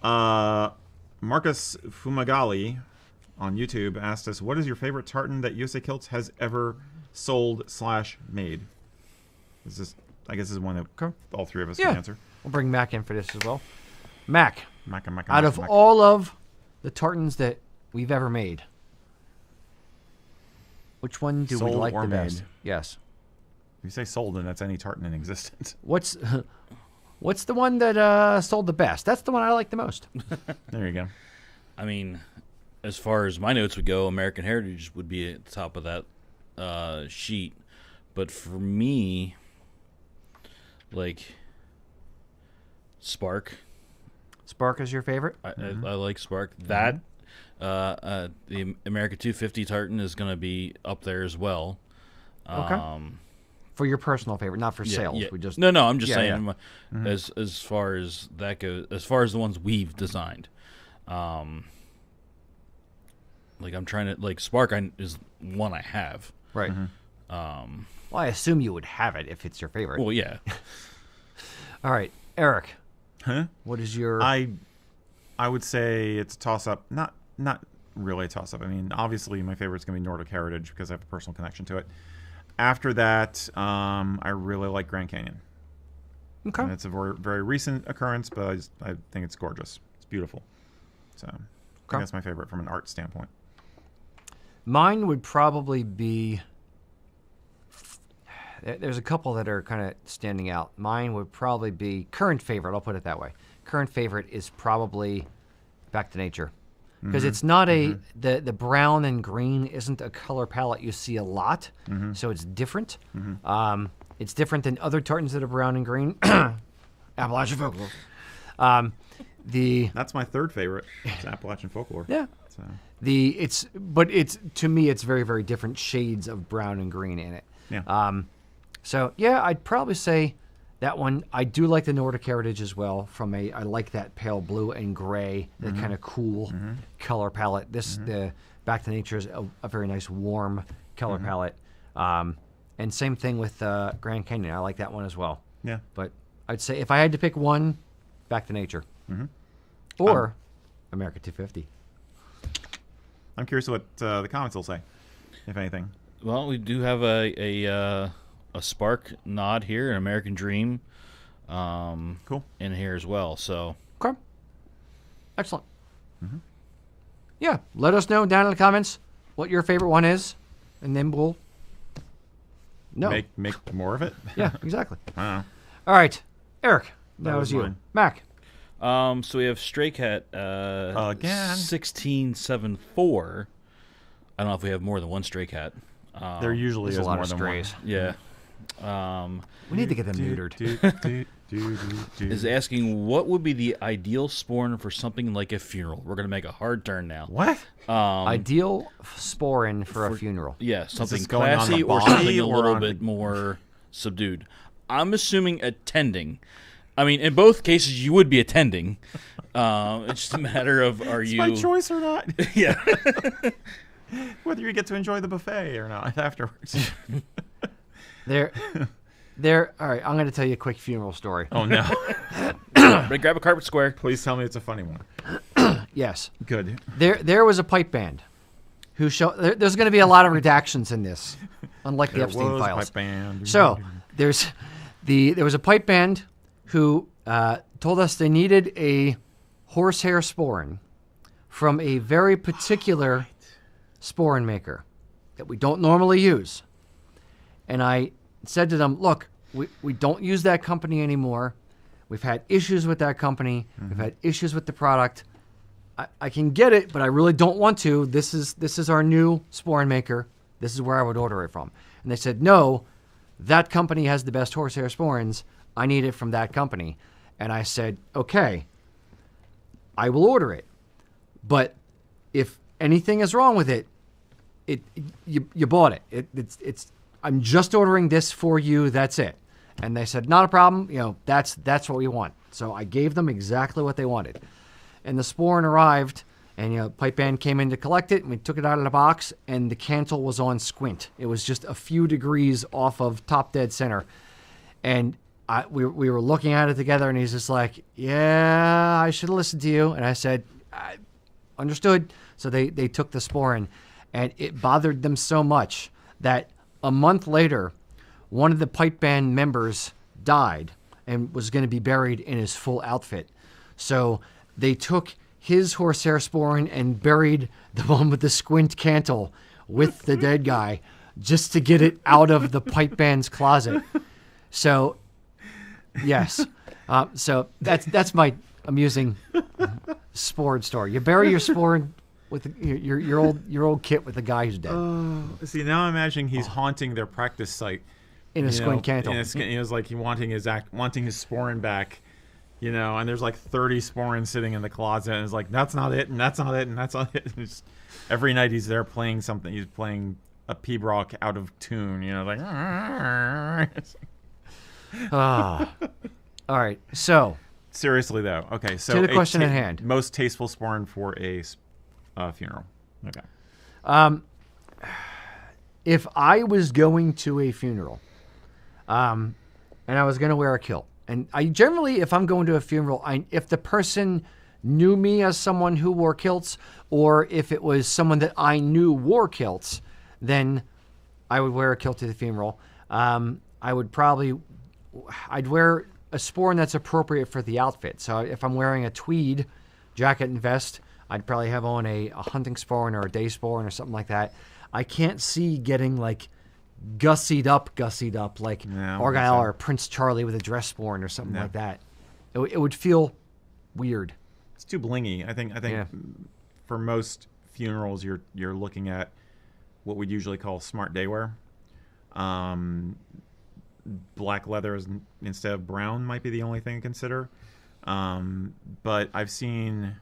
Marcus Fumagalli on YouTube asked us, what is your favorite tartan that USA Kilts has ever sold/made? I guess this is one that Okay. all three of us Yeah. can answer. We'll bring Mac in for this as well. Mac, Mac. out of all of the tartans that we've ever made, which one do we Sold like or the made? best? Yes. If you say sold, then that's any tartan in existence. What's the one that sold the best? That's the one I like the most. There you go. I mean, as far as my notes would go, American Heritage would be at the top of that sheet. But for me, like Spark, Spark is your favorite? I like Spark. That The America 250 tartan is going to be up there as well. Okay. For your personal favorite, not for sales. Yeah. We just No, I'm just Yeah, saying yeah. as far as that goes, as far as the ones we've designed. Like I'm trying to Spark is one I have. right. Well, I assume you would have it if it's your favorite. Well, yeah. All right, Eric. Huh? What is your? I would say it's a toss-up. Not really a toss-up. I mean, obviously my favorite's going to be Nordic Heritage because I have a personal connection to it. After that, I really like Grand Canyon. Okay. And it's a very, very recent occurrence, but I think it's gorgeous. It's beautiful. So I think that's my favorite from an art standpoint. Mine would probably be. There's a couple that are kind of standing out. Mine would probably be current favorite. I'll put it that way. Current favorite is probably Back to Nature, because it's not the brown and green isn't a color palette you see a lot, so it's different. It's different than other tartans that are brown and green. Appalachian folklore. That's my third favorite. It's Appalachian folklore. Yeah. So. It's to me it's very, very different shades of brown and green in it. Yeah. So yeah, I'd probably say that one. I do like the Nordic Heritage as well. I like that pale blue and gray, that kind of cool color palette. The Back to Nature is a very nice warm color palette. And same thing with Grand Canyon. I like that one as well. Yeah. But I'd say if I had to pick one, Back to Nature, or America 250. I'm curious what the comments will say, if anything. Well, we do have a Spark nod here, an American Dream, Cool. in here as well. So Okay. Excellent. Yeah, let us know down in the comments what your favorite one is, and then we'll know. Make more of it. Yeah, exactly. I don't know. All right, Eric, that was was you. mine. Mac. so we have Stray Cat Again. 1674. I don't know if we have more than one Stray Cat. There usually There's is a lot more of than strays. Yeah. We need to get them neutered. Is asking what would be the ideal Sporran for something like a funeral. We're going to make a hard turn now. What? Ideal Sporran for a funeral. Yeah, something this going on classy the or body something a or little on bit the- more subdued. I'm assuming attending. I mean, in both cases, you would be attending. It's just a matter of It's my choice or not. Yeah. Whether you get to enjoy the buffet or not afterwards. All right, I'm going to tell you a quick funeral story. Oh no! Grab a carpet square. Please tell me it's a funny one. Yes. Good. There was a pipe band who there's going to be a lot of redactions in this, unlike the There Epstein was a files. pipe band. So there was a pipe band who told us they needed a horsehair Sporran from a very particular Sporran maker that we don't normally use. And I said to them, look, we don't use that company anymore. We've had issues with that company. We've had issues with the product. I can get it, but I really don't want to. This is our new Sporran maker. This is where I would order it from. And they said, no, that company has the best horsehair Sporrans. I need it from that company. And I said, okay, I will order it. But if anything is wrong with it, you bought it. It's I'm just ordering this for you. That's it. And they said, not a problem. That's what we want. So I gave them exactly what they wanted. And the Sporran arrived, and pipe band came in to collect it, and we took it out of the box, and the cantle was on squint. It was just a few degrees off of top dead center. And we were looking at it together, and he's just like, yeah, I should have listened to you. And I said, I understood. So they took the Sporran, and it bothered them so much that a month later, one of the pipe band members died and was going to be buried in his full outfit. So they took his horsehair Sporran and buried the one with the squint cantle with the dead guy just to get it out of the pipe band's closet. So, yes. So that's my amusing Sporran story. You bury your Sporran with your old kit with the guy who's dead. See, now I'm imagining he's haunting their practice site In a squint cantle. It was like he wanting his Sporran back, You know, and there's like 30 Sporran sitting in the closet, and it's like, that's not it, and that's not it, and that's not it. And just, every night he's there playing something. He's playing a P-Brock out of tune, you know, like. All right, so. Seriously, though. Okay, so. To the question at hand. Most tasteful Sporran for a funeral. Okay. If I was going to a funeral, and I was going to wear a kilt, and I generally, if I'm going to a funeral, if the person knew me as someone who wore kilts, or if it was someone that I knew wore kilts, then I would wear a kilt to the funeral. I'd wear a Sporran that's appropriate for the outfit. So if I'm wearing a tweed jacket and vest, I'd probably have on a hunting Sporran or a day Sporran or something like that. I can't see getting like gussied up like Argyle or Prince Charlie with a dress Sporran or something like that. It would feel weird. It's too blingy. I think for most funerals, you're looking at what we'd usually call smart day wear. Black leather instead of brown might be the only thing to consider. But I've seen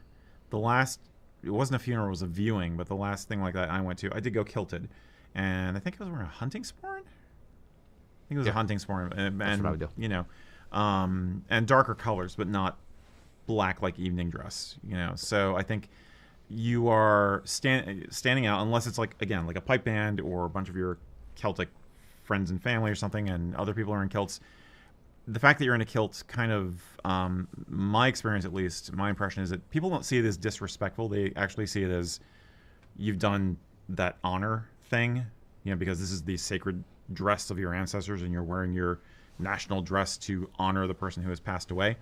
it wasn't a funeral, it was a viewing, but the last thing like that I went to, I did go kilted. And I think I was wearing a hunting Sporran. I think it was a hunting Sporran. And, That's what I would do. You know, and darker colors, but not black like evening dress. You know, so I think you are standing out, unless it's like, again, like a pipe band or a bunch of your Celtic friends and family or something, and other people are in kilts. The fact that you're in a kilt kind of, my experience at least, my impression is that people don't see it as disrespectful. They actually see it as you've done that honor thing, you know, because this is the sacred dress of your ancestors and you're wearing your national dress to honor the person who has passed away.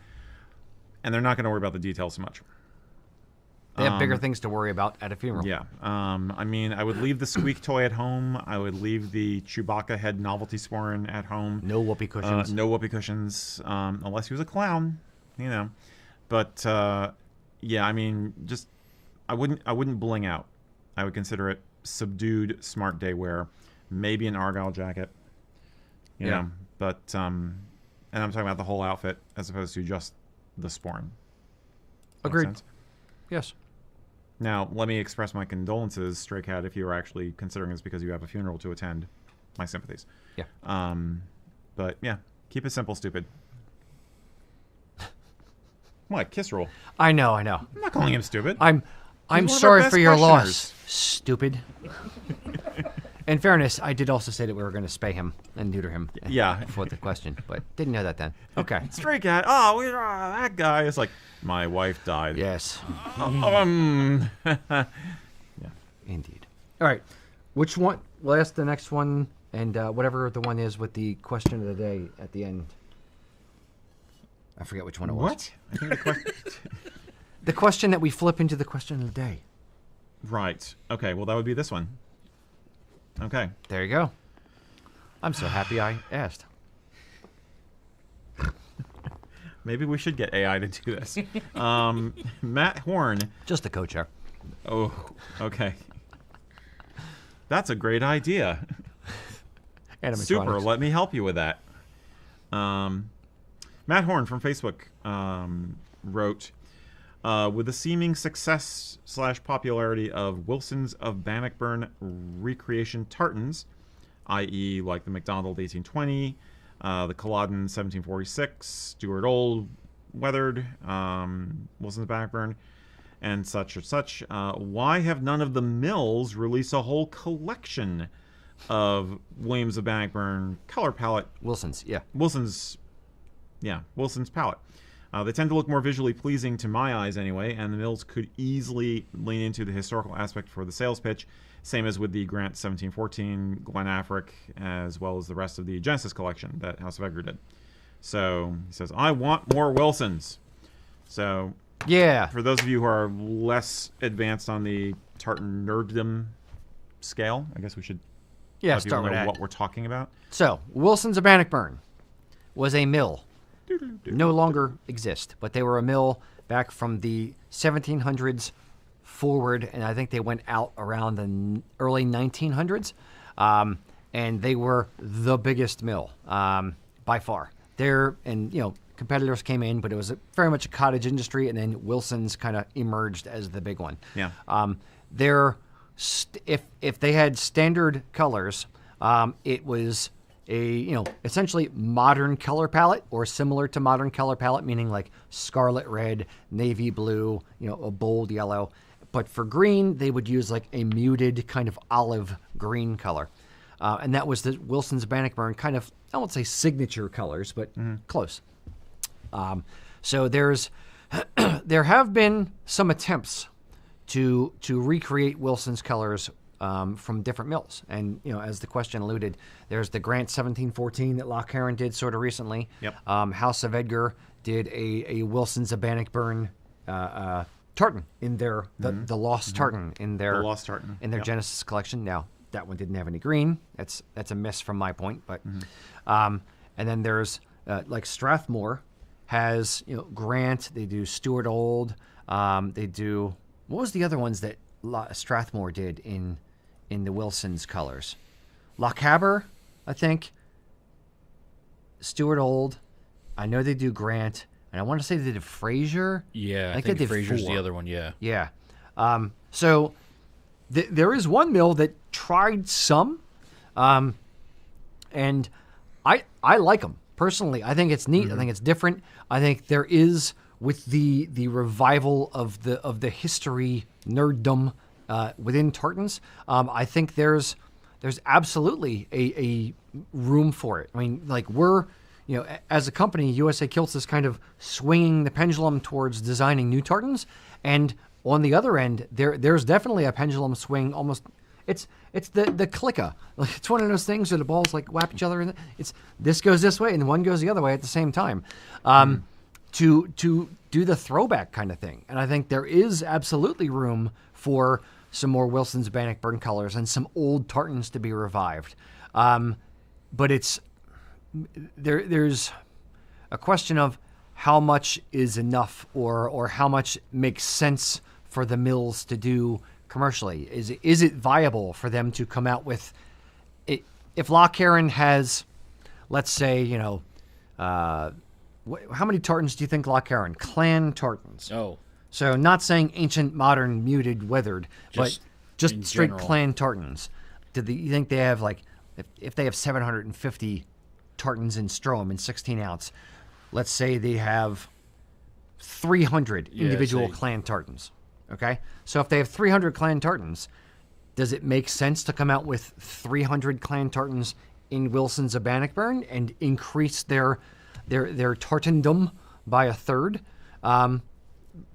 And they're not going to worry about the details so much. They have bigger things to worry about at a funeral. Yeah. I mean, I would leave the squeak toy at home. I would leave the Chewbacca head novelty Sporran at home. No whoopee cushions. No whoopee cushions, unless he was a clown, you know. But yeah, I mean, just I wouldn't bling out. I would consider it subdued, smart day wear, maybe an Argyle jacket, you know. But and I'm talking about the whole outfit as opposed to just the Sporran. Agreed. Yes. Now, let me express my condolences, Stray Cat, if you are actually considering this because you have a funeral to attend. My sympathies. Yeah. But yeah, keep it simple, stupid. What? Kiss roll. I know. I'm not calling him stupid. I'm sorry for your loss, stupid. In fairness, I did also say that we were going to spay him and neuter him. Yeah. For the question, but didn't know that then. Okay. Stray Cat. Oh, that guy is like, my wife died. Yes. Yeah. Indeed. All right. Which one? We'll ask the next one, and whatever the one is with the question of the day at the end. I forget which one it was. What? I think the question. The question that we flip into the question of the day. Right. Okay. Well, that would be this one. Okay. There you go. I'm so happy I asked. Maybe we should get AI to do this. Matt Horn. Just the co-chair. Oh, okay. That's a great idea. Super. Let me help you with that. Matt Horn from Facebook wrote, with the seeming success / popularity of Wilson's of Bannockburn recreation tartans, i.e. like the MacDonald 1820, the Culloden 1746, Stuart Old Weathered, Wilson's of Bannockburn, and such or such, why have none of the mills released a whole collection of Williams of Bannockburn color palette? Wilson's palette. They tend to look more visually pleasing to my eyes anyway, and the mills could easily lean into the historical aspect for the sales pitch, same as with the Grant 1714, Glen Affric, as well as the rest of the Genesis collection that House of Edgar did. So he says, I want more Wilsons. So yeah, for those of you who are less advanced on the Tartan nerddom scale, I guess we should let people know what we're talking about. So Wilson's of Bannockburn was a mill. No longer exist, but they were a mill back from the 1700s forward, and I think they went out around the early 1900s, and they were the biggest mill by far. They're, and competitors came in, but it was very much a cottage industry, and then Wilson's kind of emerged as the big one. Yeah. If they had standard colors, it was a essentially modern color palette or similar to modern color palette, meaning like scarlet red, navy blue, a bold yellow. But for green, they would use like a muted kind of olive green color. And that was the Wilson's Bannockburn kind of, I won't say signature colors, but close. So there have been some attempts to recreate Wilson's colors from different mills. And, as the question alluded, there's the Grant 1714 that Loch Heron did sort of recently. Yep. House of Edgar did a Wilson's Bannockburn tartan in their, the Lost Tartan in their, The Lost Tartan. in their Yep. Genesis collection. Now, that one didn't have any green. That's a miss from my point. But and then there's like Strathmore has Grant. They do Stuart Old. They do, what was the other ones that Strathmore did in the Wilson's colors? Lochaber, I think. Stuart Old. I know they do Grant, and I want to say they did Fraser. Yeah, I think they think did Fraser's 4. the other one. Yeah. Yeah. So there is one mill that tried some, and I like them personally. I think it's neat. I think it's different. I think there is, with the revival of the history nerddom within tartans. I think there's absolutely a room for it. I mean, like we're, as a company, USA Kilts is kind of swinging the pendulum towards designing new tartans, and on the other end, there's definitely a pendulum swing. Almost, it's the clicker. Like it's one of those things where the balls like whap each other, and it's this goes this way and one goes the other way at the same time. To do the throwback kind of thing, and I think there is absolutely room for some more Wilson's Bannockburn colors and some old tartans to be revived. But there's a question of how much is enough, or how much makes sense for the mills to do commercially. Is it viable for them to come out with it? If Loch Heron has, let's say, how many tartans do you think Loch Heron? Clan tartans. Oh. So not saying ancient, modern, muted, weathered, but just in straight general. clan tartans. You think they have like, if they have 750 tartans in Strom in 16 ounce, let's say they have 300 individual say- clan tartans. Okay? So if they have 300 clan tartans, does it make sense to come out with 300 clan tartans in Wilson's of Bannockburn and increase their tartandom by a third?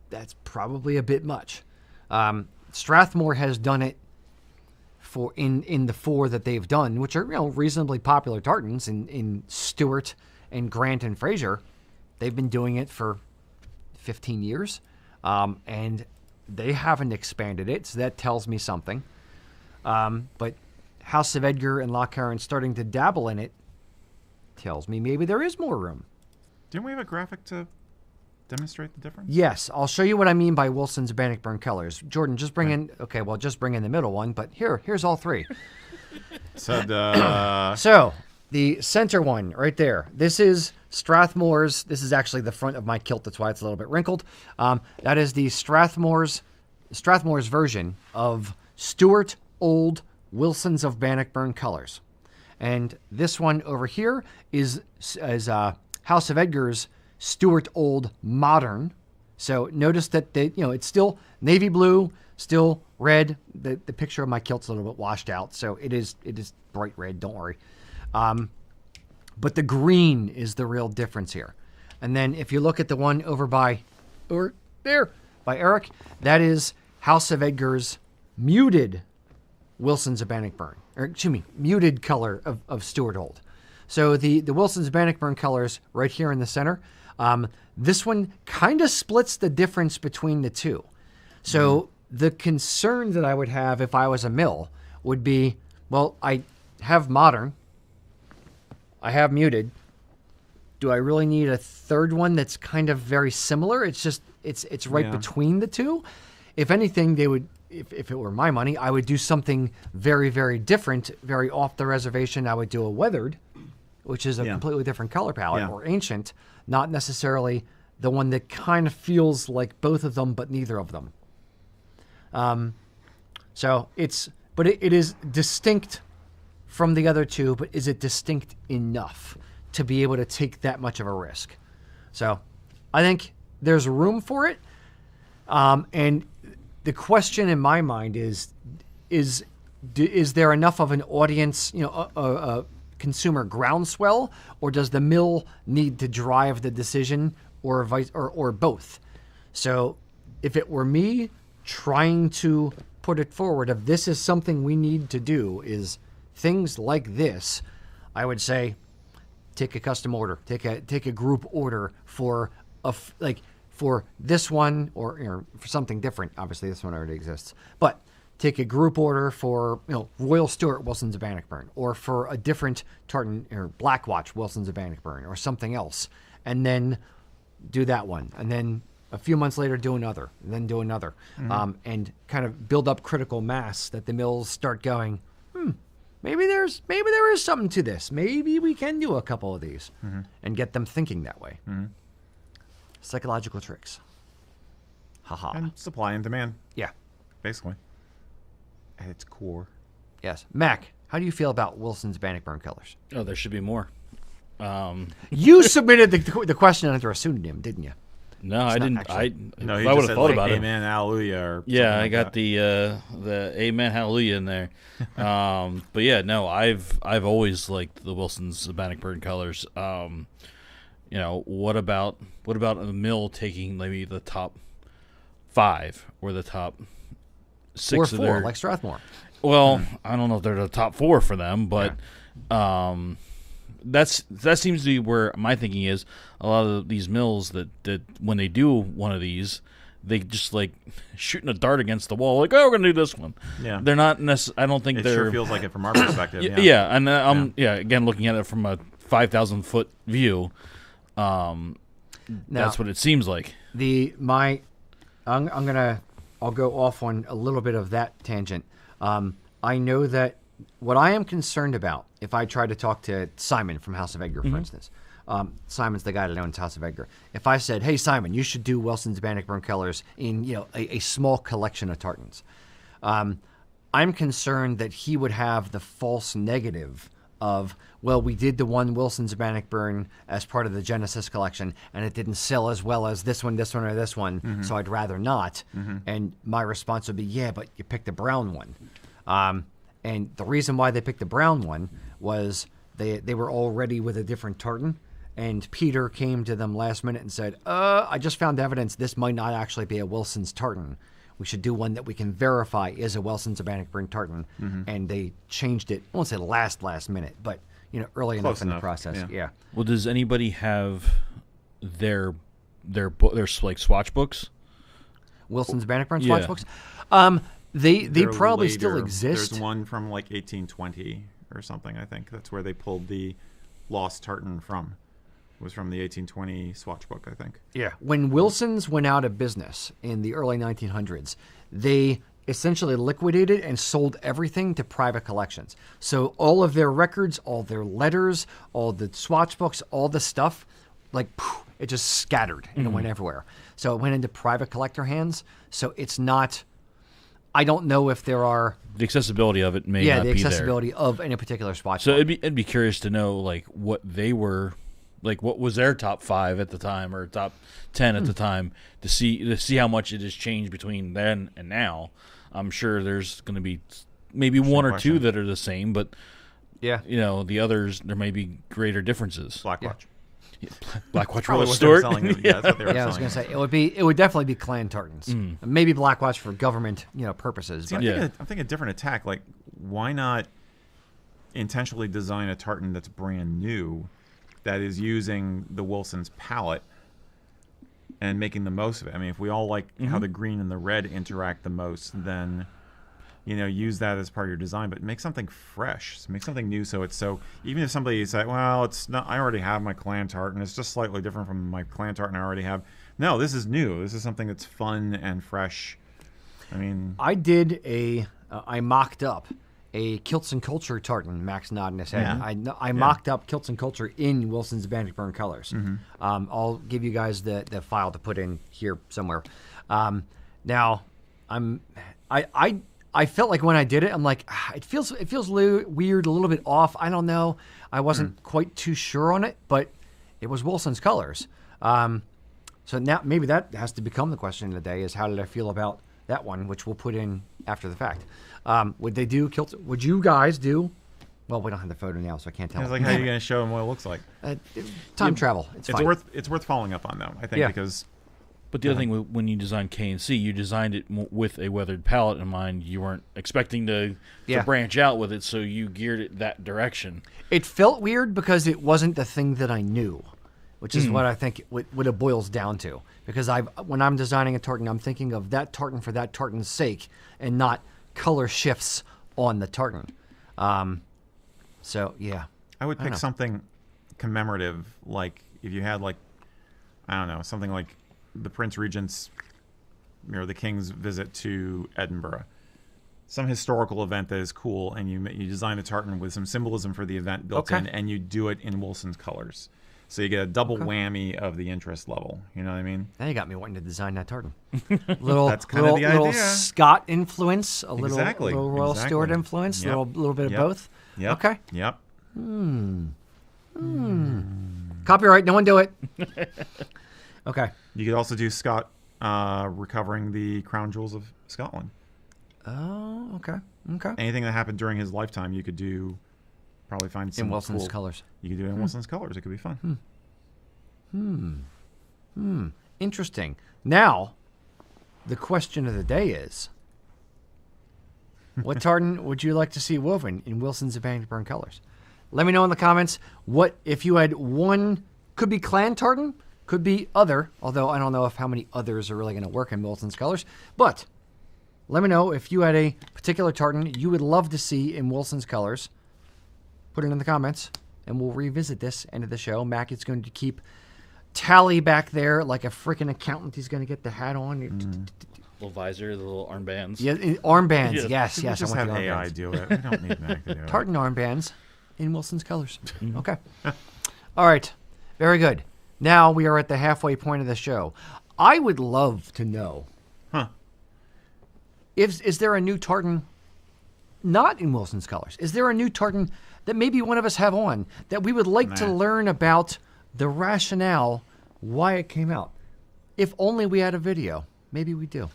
That's probably a bit much. Strathmore has done it for in the 4 that they've done, which are reasonably popular tartans in Stuart and Grant and Fraser. They've been doing it for 15 years, and they haven't expanded it, so that tells me something. But House of Edgar and Loch Heron starting to dabble in it tells me maybe there is more room. Didn't we have a graphic to demonstrate the difference? Yes, I'll show you what I mean by Wilson's Bannockburn colors. Jordan, just bring in. Okay, well, just bring in the middle one. But here's all 3. So the center one right there. This is Strathmore's. This is actually the front of my kilt. That's why it's a little bit wrinkled. That is the Strathmore's version of Stuart Old Wilson's of Bannockburn colors, and this one over here is House of Edgar's Stuart Old Modern. So notice that it's still navy blue, still red. The picture of my kilt's a little bit washed out, so it is bright red. Don't worry. But the green is the real difference here. And then if you look at the one by Eric, that is House of Edgar's muted Wilson's of Bannockburn, or excuse me, muted color of Stuart Old. So the Wilson's Bannockburn colors right here in the center. This one kind of splits the difference between the two. So the concern that I would have if I was a mill would be, well, I have modern, I have muted. Do I really need a third one that's kind of very similar? It's just it's right between the two. If anything, they would, if it were my money, I would do something very, very different, very off the reservation. I would do a weathered which is a Yeah. completely different color palette, Yeah. or ancient, not necessarily the one that kind of feels like both of them, but neither of them. So it is distinct from the other two, but is it distinct enough to be able to take that much of a risk? So I think there's room for it. And the question in my mind is there enough of an audience, a consumer groundswell, or does the mill need to drive the decision, or both? So if it were me trying to put it forward, if this is something we need to do, is things like this, I would say take a custom order, take a group order for for this one, or for something different. Obviously, this one already exists, but take a group order for Royal Stuart Wilsons of Bannockburn, or for a different Tartan or Blackwatch Wilsons of Bannockburn, or something else, and then do that one, and then a few months later do another, and then do another, and kind of build up critical mass that the mills start going, maybe there is something to this. Maybe we can do a couple of these, and get them thinking that way. Psychological tricks. Haha. And supply and demand, Yeah. basically, at its core. Yes. Mac, how do you feel about Wilson's Bannockburn colors? Oh, there should be more. You submitted the question under a pseudonym, didn't you? No, I not didn't. actually- No, If he I would just have said, thought like, about it. Amen, hallelujah. Or Yeah, something I like got that. the Amen Hallelujah in there. But yeah, no, I've always liked the Wilsons, the Bannockburn colors. What about a mill taking maybe the top 5 or the top 6 Or of 4, their? like Strathmore. Well, I don't know if they're the top 4 for them, but that seems to be where my thinking is. A lot of these mills that when they do one of these, they just like shooting a dart against the wall, like, oh, we're gonna do this one. Yeah. They're not I don't think It they're. sure feels like it from our perspective. Yeah. Yeah, and I'm again looking at it from a 5,000 foot view. That's what it seems like. I'll go off on a little bit of that tangent. I know that what I am concerned about, if I try to talk to Simon from House of Edgar, for instance, Simon's the guy that owns House of Edgar. If I said, "Hey Simon, you should do Wilson's Bannockburn colors in a small collection of tartans," I'm concerned that he would have the false negative of, well, we did the one Wilson's Bannockburn as part of the Genesis collection, and it didn't sell as well as this one, or this one, so I'd rather not. And my response would be, yeah, but you picked the brown one. And the reason why they picked the brown one was they were already with a different tartan, and Peter came to them last minute and said, I just found evidence this might not actually be a Wilson's tartan. We should do one that we can verify is a Wilson's of Bannockburn tartan. And they changed it, I won't say last minute, but early enough in the process. Yeah. Well, does anybody have their like swatch books? Wilson's Bannockburn Yeah. swatch books? They They're probably later. still exist. There's one from like 1820 or something, I think. That's where they pulled the lost tartan from. It was from the 1820 swatch book, I think. Yeah. When Wilson's went out of business in the early 1900s, they essentially liquidated and sold everything to private collections. So all of their records, all their letters, all the swatch books, all the stuff, like, poof, it just scattered and it went everywhere. So it went into private collector hands. So it's not, I don't know if there are... The accessibility of it may not the be there. accessibility of any particular swatch So book. it'd be curious to know like what they were, like what was their top 5 at the time or top 10 at the time to see how much it has changed between then and now. I'm sure there's going to be maybe one or two that are the same, but Yeah. the others there may be greater differences. Blackwatch. Blackwatch Probably Royal what they were Stuart. selling. Yeah, that's what they were Yeah, I was selling. going to say it would definitely be clan tartans. Maybe Blackwatch for government, purposes. See, But I'm thinking a different attack. Like, why not intentionally design a tartan that's brand new, that is using the Wilson's palette and making the most of it? I mean, if we all like how the green and the red interact the most, then use that as part of your design. But make something fresh, make something new. So even if somebody says, "Well, it's not. I already have my clan tartan. It's just slightly different from my clan tartan I already have." No, this is new. This is something that's fun and fresh. I mean, I did I mocked up a Kilts and Culture tartan. Max nodding his head. Yeah. I mocked up Kilts and Culture in Wilson's Bannockburn colors. I'll give you guys the file to put in here somewhere. Now, I felt like when I did it, I'm like, it feels weird, a little bit off. I don't know. I wasn't quite too sure on it, but it was Wilson's colors. So now maybe that has to become the question of the day: is how did I feel about that one, which we'll put in after the fact. Would they do Kilts? Would you guys do? Well, we don't have the photo now, so I can't tell. It's like, how are you going to show them what it looks like? Time travel. It's fine. It's worth following up on, though, I think, because... But the other thing, when you designed K&C, you designed it with a weathered palette in mind. You weren't expecting to branch out with it, so you geared it that direction. It felt weird because it wasn't the thing that I knew, which is what I think what it boils down to. Because when I'm designing a tartan, I'm thinking of that tartan for that tartan's sake and not color shifts on the tartan. So, yeah. I would pick something commemorative, like if you had, like, I don't know, something like the Prince Regent's, the King's visit to Edinburgh. Some historical event that is cool, and you design a tartan with some symbolism for the event built in, and you do it in Wilson's colors. So you get a double whammy of the interest level. You know what I mean? Now you got me wanting to design that tartan. That's kind of the idea. Little Scott influence, a little Royal Exactly. Stewart influence, a little bit of both. Yep. Okay. Yep. Copyright, no one do it. Okay. You could also do Scott recovering the crown jewels of Scotland. Oh, okay. Okay. Anything that happened during his lifetime, you could do. Probably find some in Wilson's cool, colors. You could do it in Wilson's colors. It could be fun. Interesting. Now, the question of the day is, what tartan would you like to see woven in Wilson's Bannockburn colors? Let me know in the comments what if you had one. Could be clan tartan, could be other. Although I don't know if how many others are really going to work in Wilson's colors. But let me know if you had a particular tartan you would love to see in Wilson's colors. Put it in the comments, and we'll revisit this end of the show. Mac is going to keep tally back there like a freaking accountant. He's going to get the hat on. Little visor, the little armbands. Yeah, armbands. Yes. We just I want have the AI armbands. do it. We don't need Mac to do it. Tartan armbands in Wilson's colors. Okay. All right. Very good. Now we are at the halfway point of the show. I would love to know. Is there a new tartan not in Wilson's colors? Is there a new tartan that maybe one of us have on that we would like to learn about the rationale why it came out? If only we had a video. Maybe we do.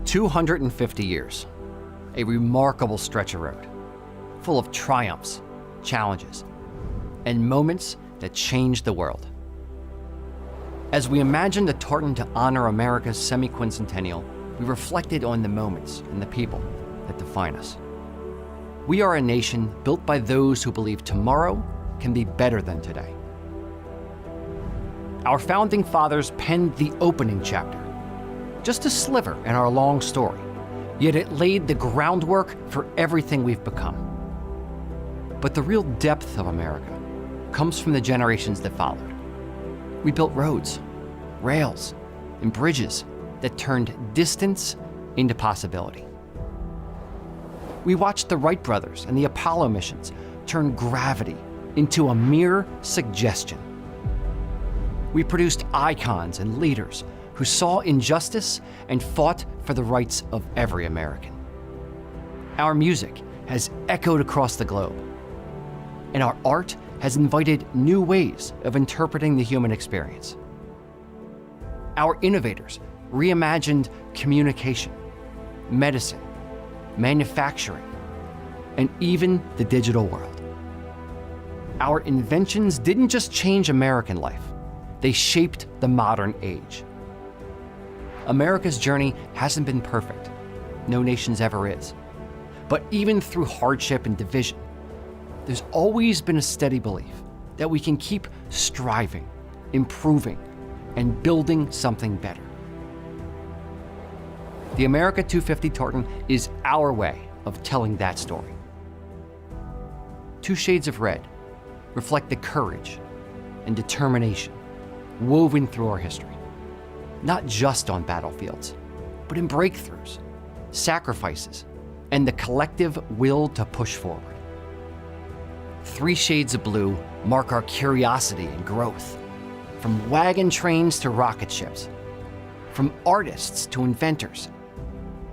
250 years. A remarkable stretch of road, full of triumphs, challenges, and moments that changed the world. As we imagined a tartan to honor America's semi-quincentennial, we reflected on the moments and the people that define us. We are a nation built by those who believe tomorrow can be better than today. Our founding fathers penned the opening chapter, just a sliver in our long story, yet it laid the groundwork for everything we've become. But the real depth of America comes from the generations that followed. We built roads, rails, and bridges that turned distance into possibility. We watched the Wright brothers and the Apollo missions turn gravity into a mere suggestion. We produced icons and leaders who saw injustice and fought for the rights of every American. Our music has echoed across the globe, and our art has invited new ways of interpreting the human experience. Our innovators reimagined communication, medicine, manufacturing, and even the digital world. Our inventions didn't just change American life, they shaped the modern age. America's journey hasn't been perfect. No nation's ever is. But even through hardship and division, there's always been a steady belief that we can keep striving, improving, and building something better. The America 250 tartan is our way of telling that story. Two shades of red reflect the courage and determination woven through our history, not just on battlefields, but in breakthroughs, sacrifices, and the collective will to push forward. 3 shades of blue mark our curiosity and growth, from wagon trains to rocket ships, from artists to inventors.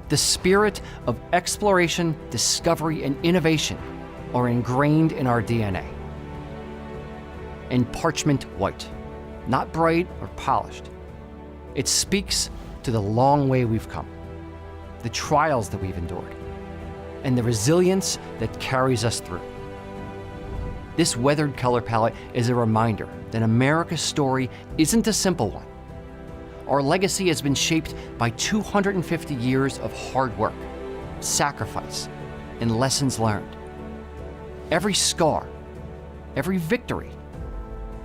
The spirit of exploration, discovery, and innovation are ingrained in our DNA. And parchment white, not bright or polished. It speaks to the long way we've come, the trials that we've endured, and the resilience that carries us through. This weathered color palette is a reminder that America's story isn't a simple one. Our legacy has been shaped by 250 years of hard work, sacrifice, and lessons learned. Every scar, every victory,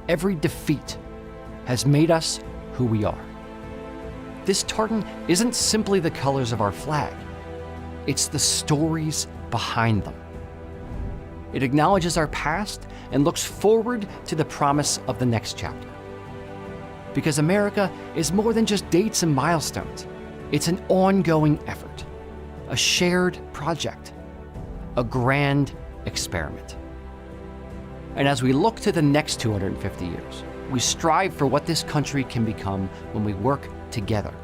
every defeat has made us who we are. This tartan isn't simply the colors of our flag, it's the stories behind them. It acknowledges our past and looks forward to the promise of the next chapter. Because America is more than just dates and milestones. It's an ongoing effort, a shared project, a grand experiment. And as we look to the next 250 years, we strive for what this country can become when we work together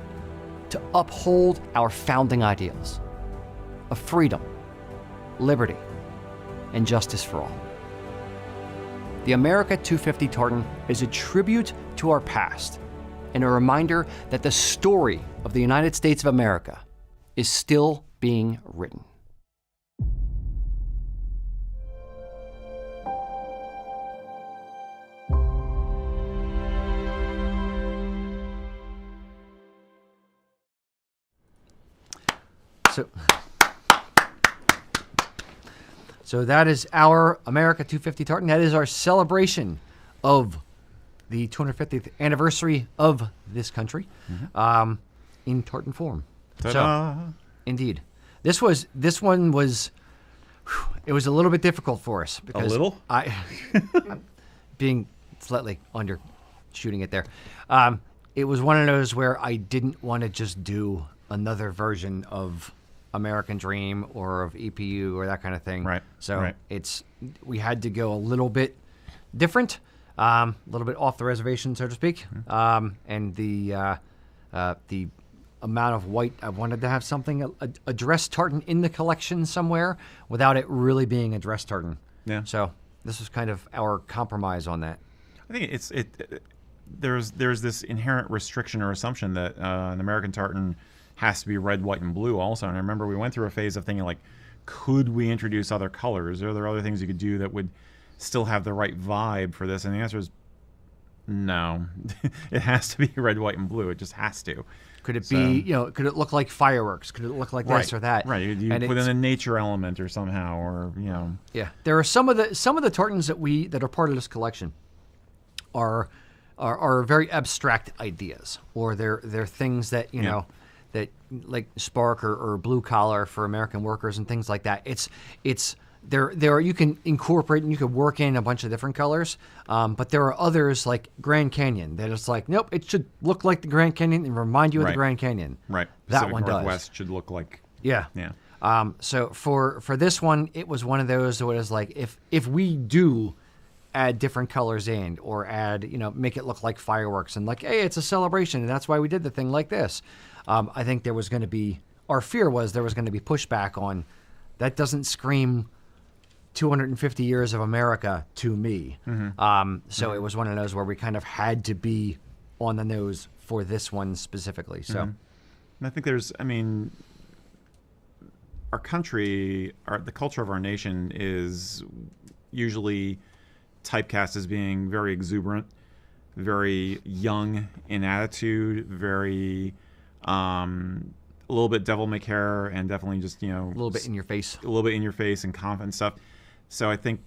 to uphold our founding ideals of freedom, liberty, and justice for all. The America 250 tartan is a tribute to our past and a reminder that the story of the United States of America is still being written. So that is our America 250 tartan. That is our celebration of the 250th anniversary of this country in tartan form. Ta-da. So, indeed. This one was, it was a little bit difficult for us. Because a little? I'm being slightly undershooting it there. It was one of those where I didn't want to just do another version of American Dream or of EPU or that kind of thing. Right. So right. we had to go a little bit different, a little bit off the reservation, so to speak. And the amount of white, I wanted to have something, a dress tartan in the collection somewhere without it really being a dress tartan. Yeah. So this was kind of our compromise on that. I think there's this inherent restriction or assumption that an American tartan has to be red, white, and blue also. And I remember we went through a phase of thinking, like, could we introduce other colors? Are there other things you could do that would still have the right vibe for this? And the answer is no. It has to be red, white, and blue. It just has to. Could it be, could it look like fireworks? Could it look like this or that? Right. You put in a nature element or somehow, or, Yeah. There are some of the tartans that are part of this collection are very abstract ideas, or they're things that, that like spark or blue collar for American workers and things like that. It's there you can incorporate and you can work in a bunch of different colors, but there are others like Grand Canyon that it's like, nope, it should look like the Grand Canyon and remind you of the Grand Canyon. Right. That Pacific one Northwest does. should look like. Yeah. So for this one, it was one of those that was like, if we do add different colors in, or add, make it look like fireworks and like, hey, it's a celebration and that's why we did the thing like this. I think there was going to be, our fear was there was going to be pushback on, that doesn't scream 250 years of America to me. So it was one of those where we kind of had to be on the nose for this one specifically. So And I think our country, the culture of our nation is usually typecast as being very exuberant, very young in attitude, very a little bit devil may care, and definitely just a little bit in your face, and confident stuff. So I think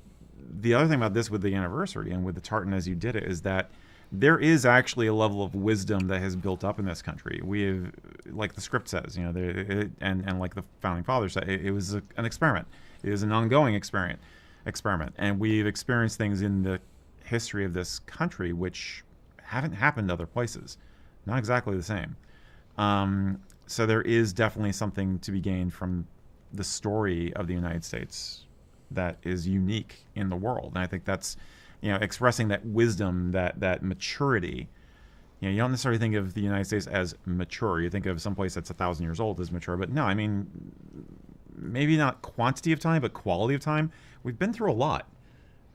the other thing about this with the anniversary and with the tartan as you did it is that there is actually a level of wisdom that has built up in this country. We have, like the script says, and like the founding fathers said, it was an experiment. It is an ongoing experiment, and we've experienced things in the history of this country which haven't happened other places, not exactly the same. So there is definitely something to be gained from the story of the United States that is unique in the world. And I think that's, expressing that wisdom, that maturity. You don't necessarily think of the United States as mature. You think of some place that's 1,000 years old as mature. But no, I mean, maybe not quantity of time, but quality of time. We've been through a lot.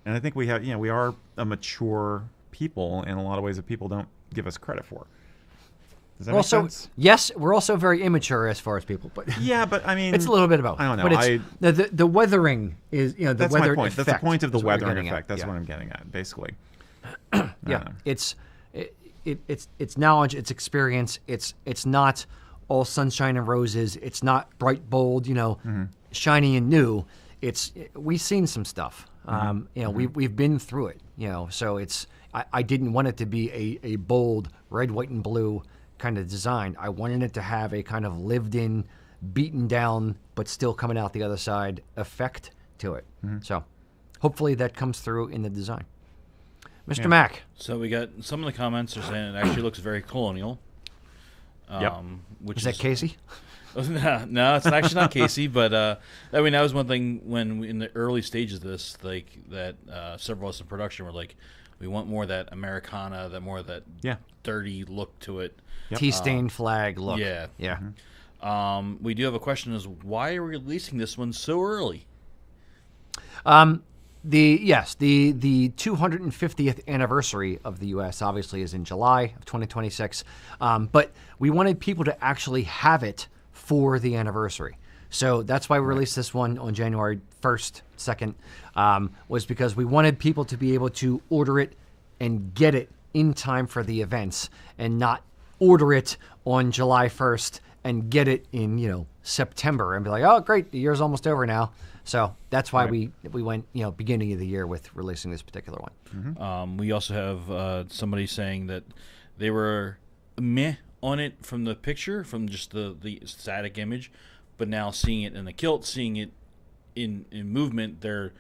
And I think we have, we are a mature people in a lot of ways that people don't give us credit for. Does that make sense? Yes, we're also very immature as far as people, but yeah, but I mean, it's a little bit of both. I don't know. But it's, the weathering is, the that's weather my point. effect. That's the point of the is what you're weathering getting effect. at. That's what I'm getting at, basically. Yeah, it's knowledge, it's experience. It's not all sunshine and roses. It's not bright, bold, shiny and new. We've seen some stuff. We've been through it. So it's. I didn't want it to be a bold red, white, and blue kind of design. I wanted it to have a kind of lived-in, beaten down, but still coming out the other side effect to it. So hopefully that comes through in the design. Mr. Mack. So we got some of the comments are saying it actually looks very colonial. Yep. Is that Casey? No, it's actually not Casey, but I mean that was one thing when in the early stages of this, like that several of us in production were like, we want more of that Americana, more of that dirty look to it. Yep. Tea-stained flag look. Yeah. Yeah. We do have a question: is why are we releasing this one so early? The 250th anniversary of the U.S. obviously is in July of 2026, but we wanted people to actually have it for the anniversary. So that's why we released this one on January 1st, 2nd, was because we wanted people to be able to order it and get it in time for the events and not order it on July 1st and get it in, September and be like, oh, great, the year's almost over now. So that's why we went, beginning of the year with releasing this particular one. We also have somebody saying that they were meh on it from the picture, from just the static image, but now seeing it in the kilt, seeing it in movement, they're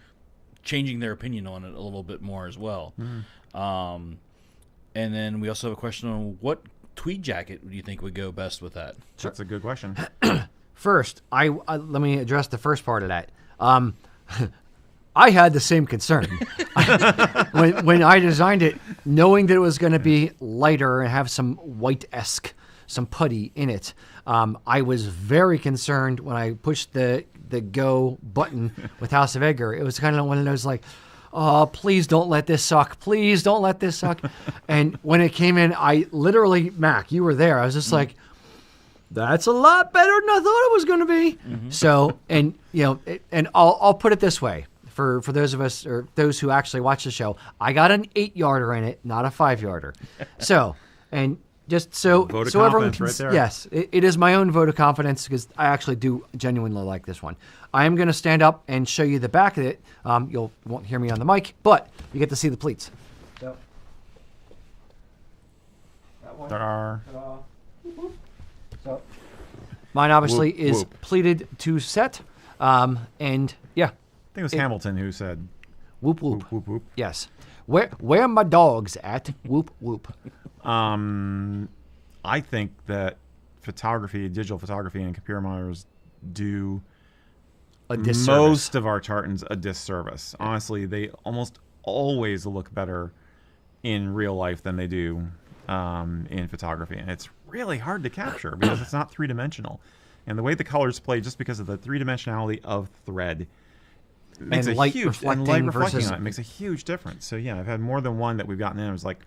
changing their opinion on it a little bit more as well. And then we also have a question on what tweed jacket do you think would go best with that? That's a good question. First, I let me address the first part of that. I had the same concern when I designed it, knowing that it was going to be lighter and have some white-esque, some putty in it. I was very concerned when I pushed the go button with House of Edgar. It was kind of one of those like, oh, please don't let this suck. Please don't let this suck. And when it came in, I literally, Mac, you were there. I was just like, that's a lot better than I thought it was going to be. So, and and I'll put it this way for those of us or those who actually watch the show, I got an 8-yarder in it, not a 5-yarder. So, and just so everyone can, right there. yes, it is my own vote of confidence because I actually do genuinely like this one. I am going to stand up and show you the back of it. You won't hear me on the mic, but you get to see the pleats. So, that one. There are. So, mine obviously Whoop, is whoop. pleated to set, and yeah, I think it was Hamilton who said, whoop whoop. whoop, whoop, whoop. Yes, where my dogs at? Whoop whoop. I think that digital photography, and computer monitors do A disservice. most of our tartans a disservice. Honestly, they almost always look better in real life than they do in photography, and it's really hard to capture because it's not three-dimensional. And the way the colors play, just because of the three-dimensionality of thread, makes And a light huge reflecting and light reflecting versus- on it makes a huge difference. So yeah, I've had more than one that we've gotten in. I was like,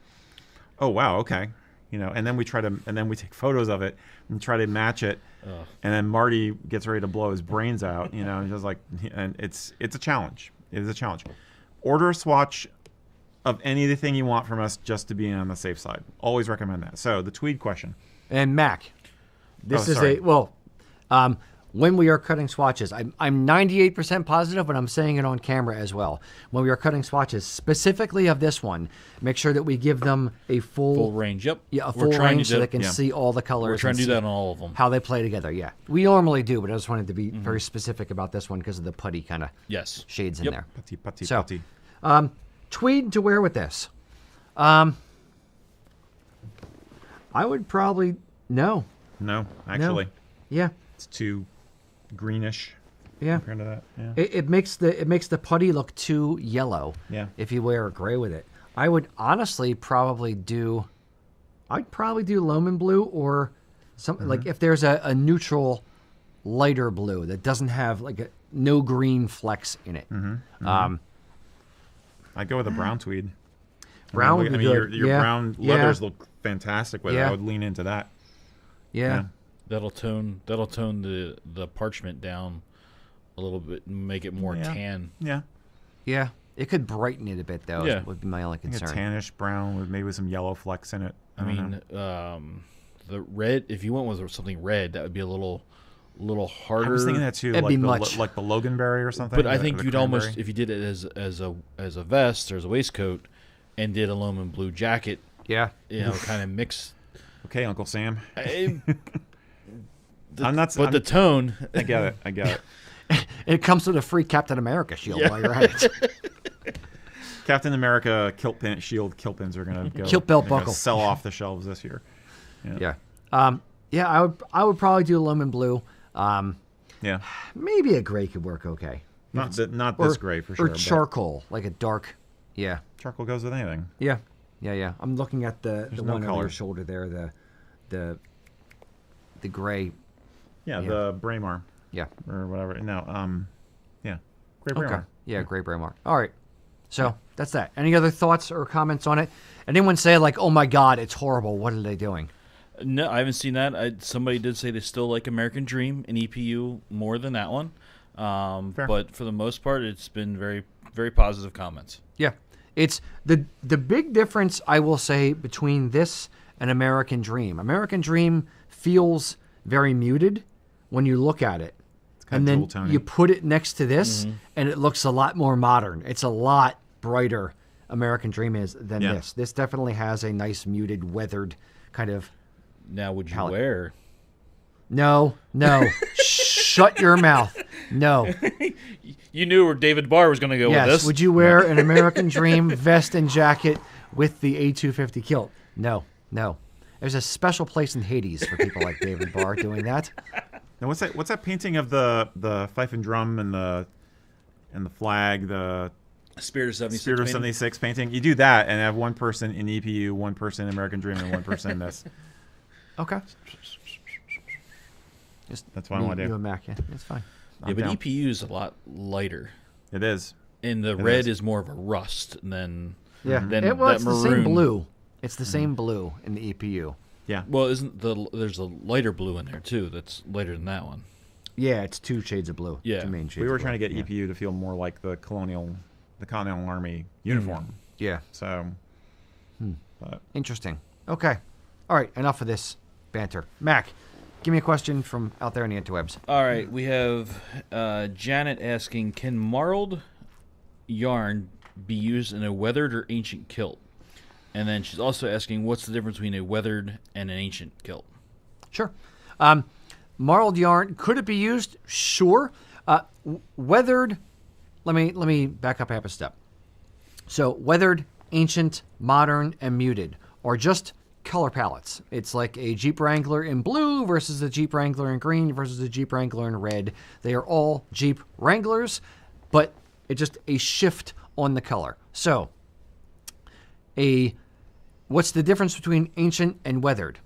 oh wow, okay, and then we take photos of it and try to match it, and then Marty gets ready to blow his brains out, and just like, and it's a challenge. It is a challenge. Order a swatch of anything you want from us just to be on the safe side. Always recommend that. So the tweed question. And Mac, this is sorry. when we are cutting swatches, I'm 98% positive, but I'm saying it on camera as well. When we are cutting swatches, specifically of this one, make sure that we give them a full range. Yep. Yeah, a We're full trying range to so do- they can yeah. see all the colors. We're trying and to do see that on all of them. how they play together. Yeah, we normally do, but I just wanted to be very specific about this one because of the putty kind of Yes. shades in Yep. there. Putty, putty, So, putty. Tweed to wear with this. I would probably no. No, actually, Yeah. it's too greenish. Yeah. compared to that. Yeah. It makes the putty look too yellow. Yeah. If you wear a gray with it, I would honestly probably do. I'd probably do Loman blue or something like if there's a neutral, lighter blue that doesn't have like no green flecks in it. I'd go with a brown tweed. Brown would be good. Your Yeah. brown Yeah. leathers look fantastic with it. Yeah. I would lean into that. Yeah. That'll tone the parchment down a little bit and make it more Yeah. tan. Yeah. Yeah. It could brighten it a bit though. Yeah. Would be my only I think a concern. tannish brown with maybe some yellow flecks in it. I don't mean, know. the red. If you went with something red, that would be a little harder. I was thinking that too, That'd like be the, much. like the Loganberry or something. But I the- think the you'd almost, cranberry. if you did it as a vest or as a waistcoat, and did a Loman blue jacket, Yeah. kind of mix. Okay, Uncle Sam. I'm I'm- the tone. I get it. It comes with a free Captain America shield while you're at it. Captain America kilt pin, shield kilt pins are gonna go. Kilt belt they're gonna buckle. Sell off the shelves this year. Yeah. Yeah, I would probably do Loman blue. Yeah. Maybe a gray could work okay. Not this gray for sure. Or but charcoal, like a dark. Yeah. charcoal goes with anything. Yeah. Yeah. I'm looking at the no one over color. your shoulder there, the gray. Yeah, Yeah. the Braemar Yeah. or whatever. No, yeah, gray Braemar. Okay. Yeah, gray Braemar. All right. So that's that. Any other thoughts or comments on it? Anyone say like, "Oh my God, it's horrible. What are they doing?" No, I haven't seen that. Somebody did say they still like American Dream and EPU more than that one. Fair. But for the most part, it's been very, very positive comments. Yeah. It's the big difference I will say between this and American Dream. American Dream feels very muted when you look at it. kinda And then dual-toning. you put it next to this and it looks a lot more modern. It's a lot brighter American Dream is than Yeah. this. This definitely has a nice muted weathered kind of Now, would you Palette. wear? no. Shut your mouth. No. You knew where David Barr was going to go with Yes. this. Would you wear an American Dream vest and jacket with the A250 kilt? No. There's a special place in Hades for people like David Barr doing that. Now what's that painting of the fife and drum and the flag, the Spirit of 76. Spirit of maybe? 76 painting? You do that and have one person in EPU, one person in American Dream, and one person in this. Okay. Just That's what I wanna do. You and Mac, yeah, it's fine. Yeah, I'm but down. EPU is a lot lighter. It is. And the red is more of a rust than Yeah. than It's that the same maroon. blue. It's the same blue in the EPU. Yeah. Well, there's a lighter blue in there too? That's lighter than that one. Yeah, it's 2 shades of blue. Yeah. 2 main shades. We were of blue. trying to get yeah. EPU to feel more like the Continental Army uniform. Yeah. So, but Interesting. Okay. All right. Enough of this banter. Mac, give me a question from out there on the interwebs. All right, we have Janet asking, can marled yarn be used in a weathered or ancient kilt? And then she's also asking, what's the difference between a weathered and an ancient kilt? Sure. Marled yarn, could it be used? Sure. Weathered, let me back up half a step. So weathered, ancient, modern, and muted are just color palettes. It's like a Jeep Wrangler in blue versus a Jeep Wrangler in green versus a Jeep Wrangler in red. They are all Jeep Wranglers, but it's just a shift on the color. So what's the difference between ancient and weathered?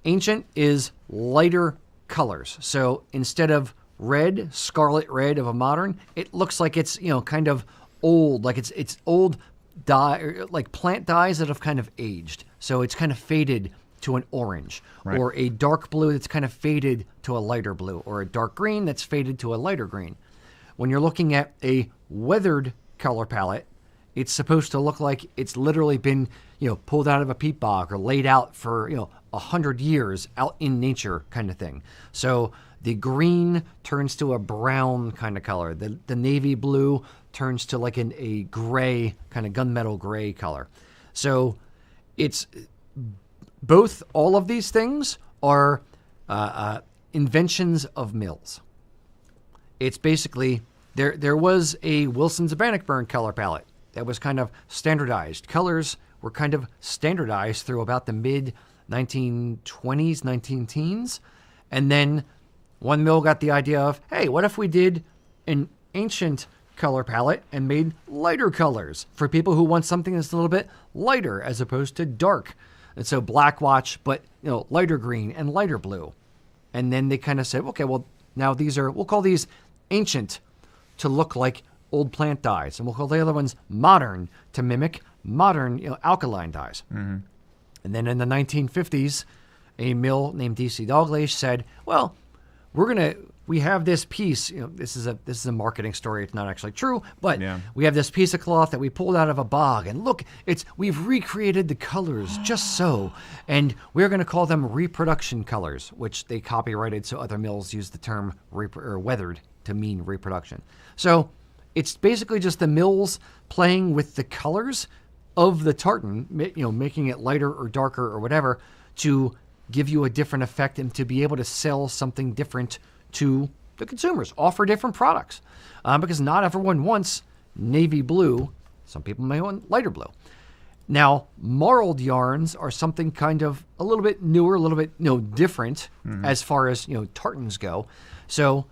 Ancient is lighter colors. So instead of red, scarlet red of a modern, it looks like it's, kind of old, like it's old dye, like plant dyes that have kind of aged. So it's kind of faded to an orange, Right. or a dark blue that's kind of faded to a lighter blue, or a dark green that's faded to a lighter green. When you're looking at a weathered color palette, it's supposed to look like it's literally been, pulled out of a peat bog or laid out for, 100 years out in nature kind of thing. So the green turns to a brown kind of color. The navy blue turns to like a gray, kind of gunmetal gray color. So it's both, all of these things are inventions of mills. It's basically, there was a Wilson's Bannockburn color palette that was kind of standardized. Colors were kind of standardized through about the mid 1920s, 19-teens. And then One mill got the idea of, hey, what if we did an ancient color palette and made lighter colors for people who want something that's a little bit lighter as opposed to dark. And so black watch, but lighter green and lighter blue. And then they kind of said, okay, well, now we'll call these ancient to look like old plant dyes. And we'll call the other ones modern to mimic modern alkaline dyes. Mm-hmm. And then in the 1950s, a mill named DC Dalgleish said, well, we have this piece, this is a marketing story. It's not actually true, but we have this piece of cloth that we pulled out of a bog, and look, we've recreated the colors just so, and we're going to call them reproduction colors, which they copyrighted so other mills use the term weathered to mean reproduction. So it's basically just the mills playing with the colors of the tartan, making it lighter or darker or whatever to give you a different effect and to be able to sell something different to the consumers, offer different products. Because not everyone wants navy blue. Some people may want lighter blue. Now, marled yarns are something kind of a little bit newer, a little bit different as far as tartans go. So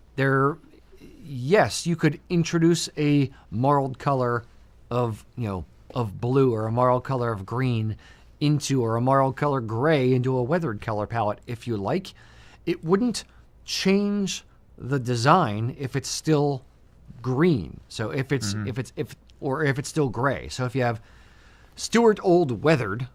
yes, you could introduce a marled color of blue or a marled color of green or a marled color gray into a weathered color palette if you like. It wouldn't change the design if it's still green. So if it's still gray. So if you have Stuart Old Weathered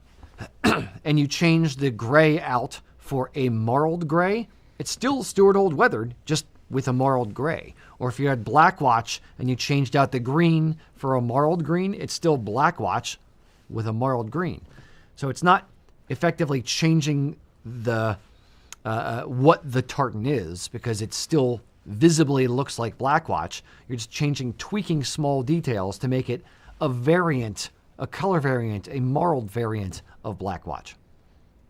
and you change the gray out for a marled gray, it's still Stuart Old Weathered, just with a marled gray. Or if you had Black Watch and you changed out the green for a marled green, it's still Black Watch with a marled green. So it's not effectively changing the what the tartan is, because it still visibly looks like Black Watch. You're just tweaking small details to make it a variant, a color variant, a marled variant of Black Watch.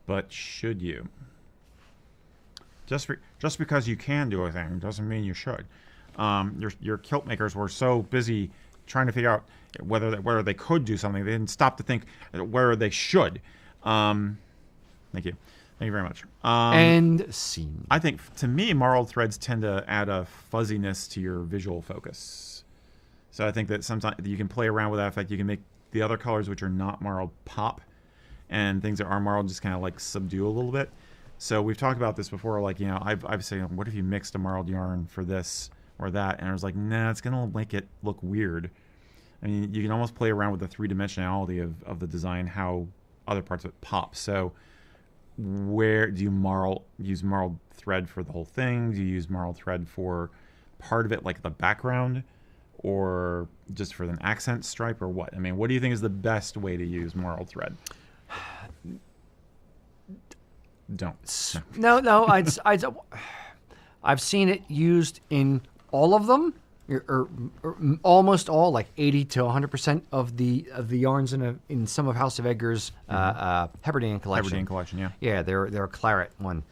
But should you? Just because you can do a thing doesn't mean you should. Your kilt makers were so busy trying to figure out whether they could do something, they didn't stop to think whether they should. Thank you very much. And scene. I think, to me, marled threads tend to add a fuzziness to your visual focus. So I think that sometimes you can play around with that effect. You can make the other colors which are not marled pop, and things that are marled just kind of like subdue a little bit. So we've talked about this before, like, I've said, what if you mixed a marled yarn for this or that? And I was like, nah, it's going to make it look weird. I mean, you can almost play around with the three-dimensionality of the design, how other parts of it pop. So where do you use marled thread for the whole thing? Do you use marled thread for part of it, like the background, or just for an accent stripe, or what? I mean, what do you think is the best way to use marled thread? Don't. No. I've seen it used in all of them, or almost all, like 80 to 100% of the yarns in some of House of Edgar's Hebridean collection. Hebridean collection, yeah. Yeah, they're a claret one.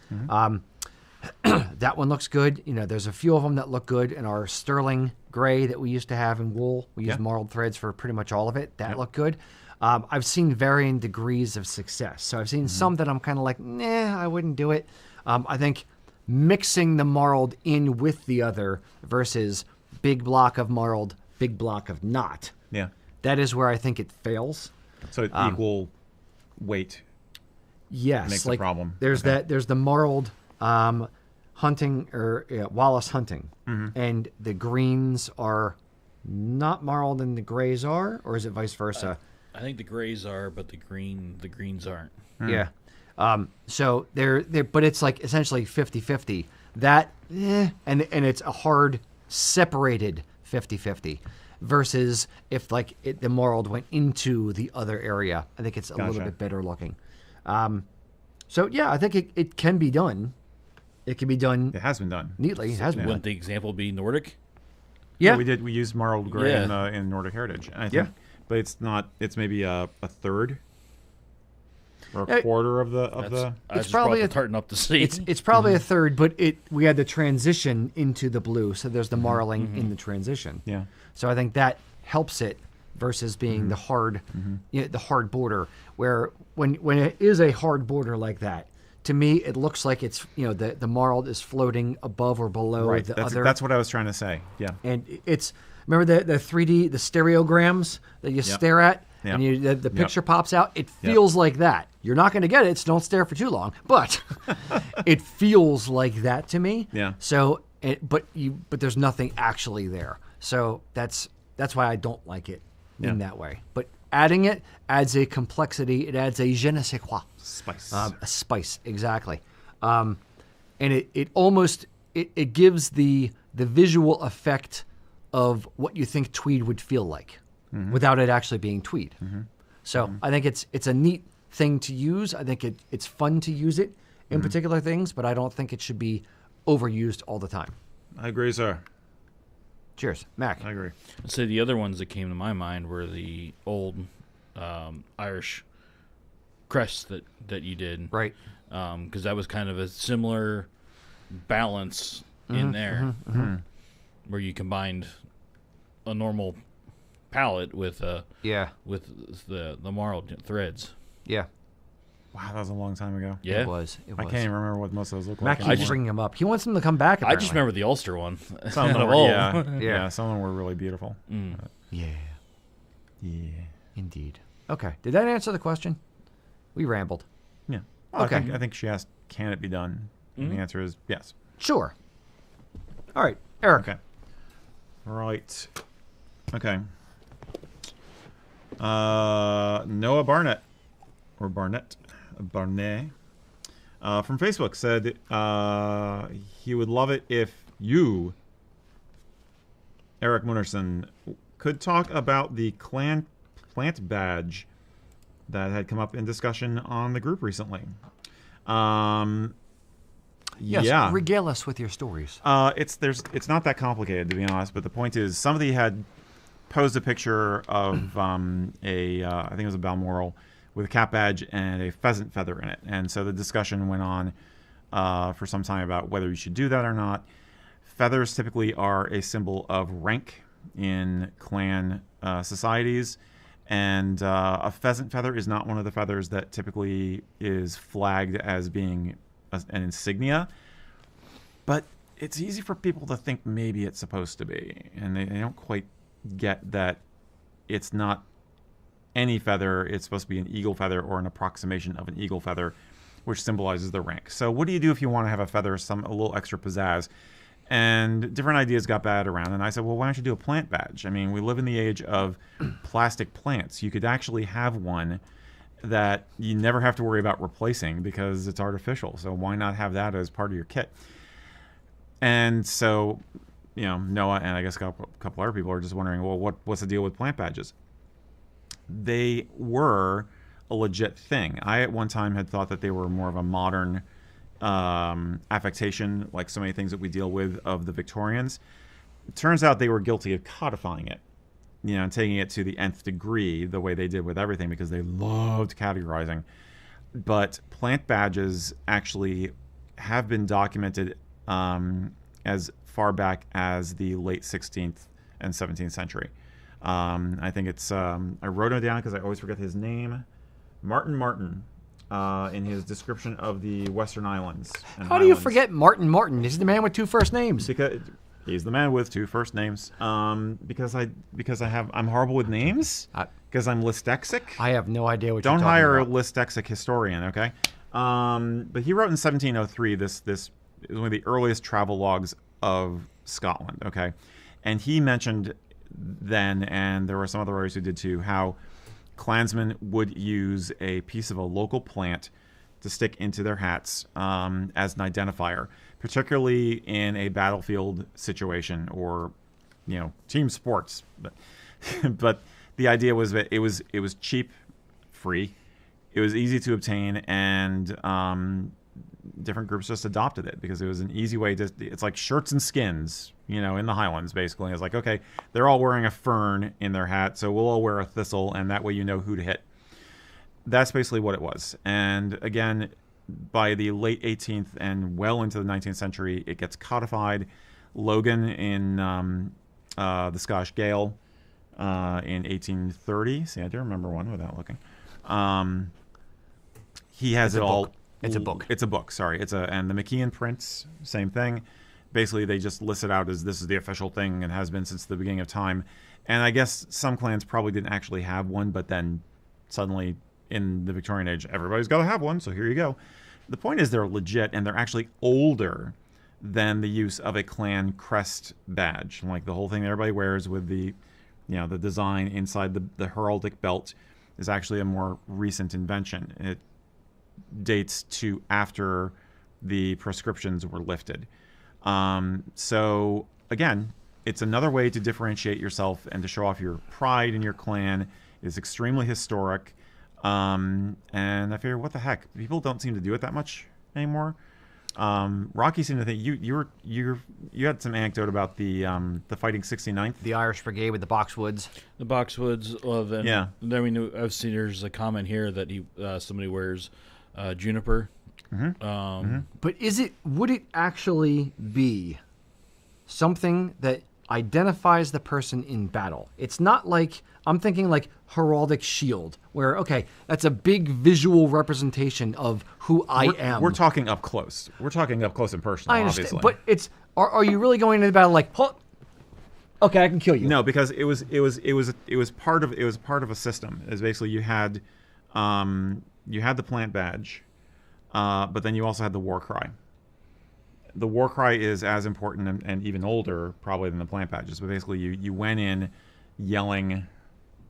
That one looks good. There's a few of them that look good in our sterling gray that we used to have in wool. We use marled threads for pretty much all of it. That look good. I've seen varying degrees of success. So I've seen some that I'm kind of like, nah, I wouldn't do it. I think mixing the marled in with the other versus big block of marled, big block of not. Yeah. That is where I think it fails. So equal weight. Yes. Makes the problem. There's the marled hunting, or Wallace hunting. And the greens are not marled and the grays are, or is it vice versa? I think the grays are, but the greens aren't. Yeah. So they're but it's like essentially 50-50. That and it's a hard separated 50-50 versus if the marled went into the other area. I think it's a little bit better looking. So yeah, I think it can be done. It can be done. It has been done Neatly. It has been done. Wouldn't the example be Nordic? Yeah. We did. We used marled gray in Nordic Heritage. I think, but it's not. It's maybe a third or a quarter of the. I just probably brought the tartan up to see. It's probably a third, but we had the transition into the blue, so there's the marling in the transition. Yeah. So I think that helps it versus being the hard, the hard border. Where when it is a hard border like that, to me, it looks like it's, the marl is floating above or below Right. the That's, other. that's what I was trying to say. Yeah. And it's, remember the 3D, the stereograms that you stare at? Yep. And the picture pops out? It feels like that. You're not going to get it, so don't stare for too long. But it feels like that to me. Yeah. So, but there's nothing actually there. So that's why I don't like it in that way. But adding it adds a complexity. It adds a je ne sais quoi. Spice. A spice, exactly. And it almost it gives the visual effect of what you think tweed would feel like without it actually being tweed. So I think it's a neat thing to use. I think it's fun to use it in particular things, but I don't think it should be overused all the time. I agree, sir. Cheers, Mac. I agree. I'd say the other ones that came to my mind were the old Irish crests that you did. Right. Because that was kind of a similar balance in there, where you combined a normal palette with the marl threads. Yeah. Wow, that was a long time ago. Yeah, It was. I can't even remember what most of those look Mac like. keeps bringing them up. He wants them to come back. I Apparently. just remember the Ulster one. Some of them Of were, all. yeah, some of them were really beautiful. Yeah. Yeah. Indeed. Okay. Did that answer the question? We rambled. Yeah. Well, Okay. I think she asked, can it be done? And the answer is yes. Sure. All right, Eric. Okay. Right. Okay. Noah Barnett, or Barnett, Barnett, from Facebook said he would love it if you, Eric Munnerson, could talk about the clan plant badge that had come up in discussion on the group recently. Yes, yeah. regale us with your stories. It's not that complicated, to be honest. But the point is, somebody had posed a picture of I think it was a Balmoral with a cap badge and a pheasant feather in it, and so the discussion went on for some time about whether you should do that or not. Feathers typically are a symbol of rank in clan societies, and a pheasant feather is not one of the feathers that typically is flagged as being an insignia, but it's easy for people to think maybe it's supposed to be, and they don't quite get that it's not any feather. It's supposed to be an eagle feather or an approximation of an eagle feather, which symbolizes the rank. So what do you do if you want to have a feather, a little extra pizzazz? And different ideas got batted around, and I said, well, why don't you do a plant badge? I mean, we live in the age of plastic plants. You could actually have one that you never have to worry about replacing because it's artificial. So why not have that as part of your kit? And so, Noah and I guess a couple other people are just wondering, well, what's the deal with plant badges? They were a legit thing. I at one time had thought that they were more of a modern affectation, like so many things that we deal with of the Victorians. It turns out they were guilty of codifying it, and taking it to the nth degree, the way they did with everything, because they loved categorizing. But plant badges actually have been documented as far back as the late 16th and 17th century. I think it's, I wrote him down because I always forget his name, Martin, in his description of the Western Islands. How do you forget Martin? He's the man with two first names. Because he's the man with two first names. Because I'm horrible with names. Because I'm dyslexic. I have no idea what you're Don't talking hire about. a dyslexic historian, okay? But he wrote in 1703 this is one of the earliest travel logs of Scotland, okay? And he mentioned then, and there were some other writers who did too, how clansmen would use a piece of a local plant to stick into their hats as an identifier, particularly in a battlefield situation or, team sports. But the idea was that it was cheap, free, it was easy to obtain, and different groups just adopted it because it was an easy way to. It's like shirts and skins, in the Highlands, basically. It's like, okay, they're all wearing a fern in their hat, so we'll all wear a thistle, and that way you know who to hit. That's basically what it was. And again, by the late 18th and well into the 19th century, it gets codified. Logan in the Scottish Gael in 1830. See, I do remember one without looking. He has it all. It's a book. It's a book. Sorry, and the McKeon prints, same thing. Basically, they just list it out as this is the official thing and has been since the beginning of time. And I guess some clans probably didn't actually have one, but then suddenly in the Victorian age, everybody's got to have one. So here you go. The point is they're legit and they're actually older than the use of a clan crest badge, like the whole thing everybody wears with the, the design inside the heraldic belt is actually a more recent invention. It dates to after the prescriptions were lifted. So again, it's another way to differentiate yourself and to show off your pride in your clan. It's extremely historic. And I figure, what the heck? People don't seem to do it that much anymore. Rocky seemed to think you had some anecdote about the Fighting 69th. The Irish Brigade with the boxwoods. The boxwoods. Then we knew. I've seen there's a comment here that somebody wears juniper. But would it actually be something that identifies the person in battle? It's not like, I'm thinking like heraldic shield, where, okay, that's a big visual representation of who I am. We're talking up close. We're talking up close and personal, I understand, obviously. but are you really going into battle like, okay, I can kill you? No, because it was part of a system. It's basically you had the plant badge, but then you also had the war cry. The war cry is as important and even older probably than the plant badges. But basically, you went in yelling,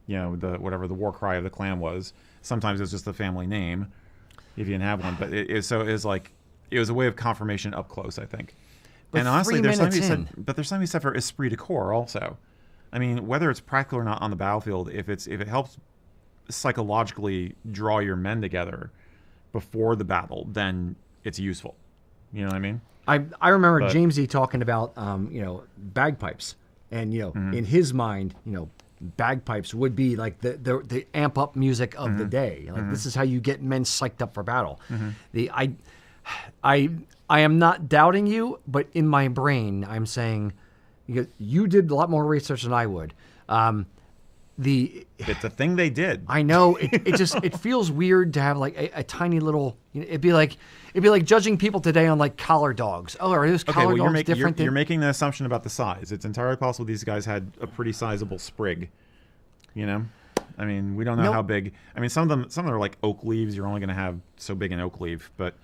the war cry of the clan was. Sometimes it was just the family name, if you didn't have one. But it was a way of confirmation up close, I think. But and honestly, there's something to be said for esprit de corps also. I mean, whether it's practical or not on the battlefield, if it helps psychologically draw your men together before the battle, then it's useful. You know what I mean? I remember Jamesy talking about bagpipes, and in his mind, bagpipes would be like the amp up music of the day. Like this is how you get men psyched up for battle. I am not doubting you, but in my brain, I'm saying, because you did a lot more research than I would. It's a thing they did. I know it feels weird to have like a tiny little. It'd be like judging people today on like collar dogs. Oh, are those collar dogs different? You're making an assumption about the size. It's entirely possible these guys had a pretty sizable sprig. I mean, we don't know how big. I mean, some of them are like oak leaves. You're only going to have so big an oak leaf, but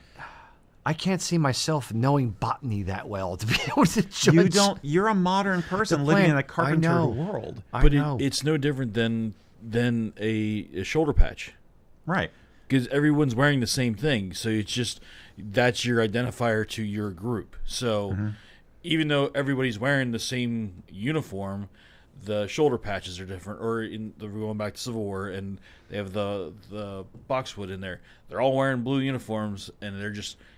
I can't see myself knowing botany that well to be able to judge. You're a modern person living in a carpenter world. But it's no different than a shoulder patch, right? Because everyone's wearing the same thing, so it's just that's your identifier to your group. So even though everybody's wearing the same uniform, the shoulder patches are different. Or we're going back to Civil War, and they have the boxwood in there. They're all wearing blue uniforms, and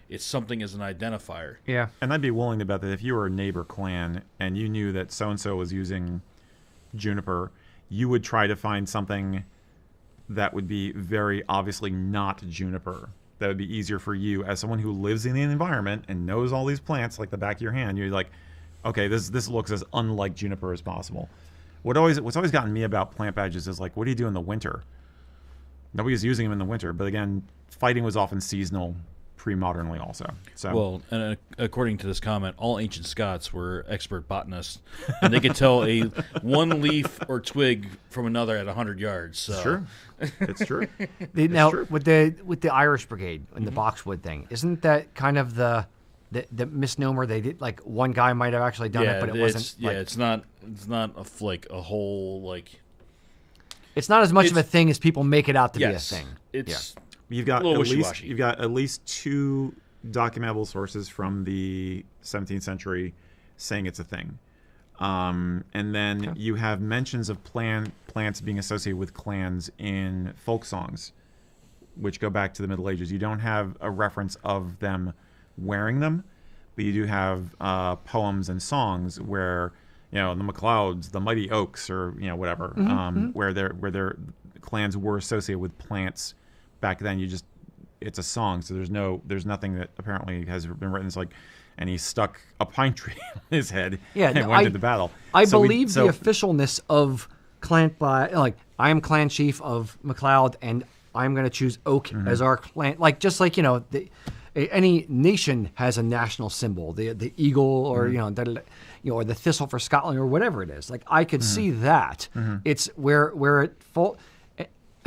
it's something as an identifier. Yeah. And I'd be willing to bet that if you were a neighbor clan and you knew that so-and-so was using juniper, you would try to find something that would be very obviously not juniper. That would be easier for you as someone who lives in the environment and knows all these plants like the back of your hand. You're like, okay, this looks as unlike juniper as possible. What's always gotten me about plant badges is like, what do you do in the winter? Nobody's using them in the winter, but again, fighting was often seasonal pre-modernly also. So well, and according to this comment, all ancient Scots were expert botanists, and they could tell a one leaf or twig from another at 100 yards. So. It's true. Now, with the Irish Brigade and the boxwood thing, isn't that kind of the misnomer? They did, like, one guy might have actually done it, but it wasn't. Yeah, it's not a whole like. It's not as much of a thing as people make it out to be a thing. It's. Yeah. You've got at least two documentable sources from the 17th century saying it's a thing, and then you have mentions of plants being associated with clans in folk songs, which go back to the Middle Ages. You don't have a reference of them wearing them, but you do have poems and songs where the MacLeods, the mighty oaks, or whatever, where their clans were associated with plants. Back then, it's a song, so there's nothing that apparently has been written. It's like, and he stuck a pine tree on his head and went into battle. I believe the officialness of clan, like, I am clan chief of MacLeod, and I'm going to choose oak as our clan. Like just like any nation has a national symbol, the eagle, or or the thistle for Scotland, or whatever it is. Like I could see that. It's where it fall.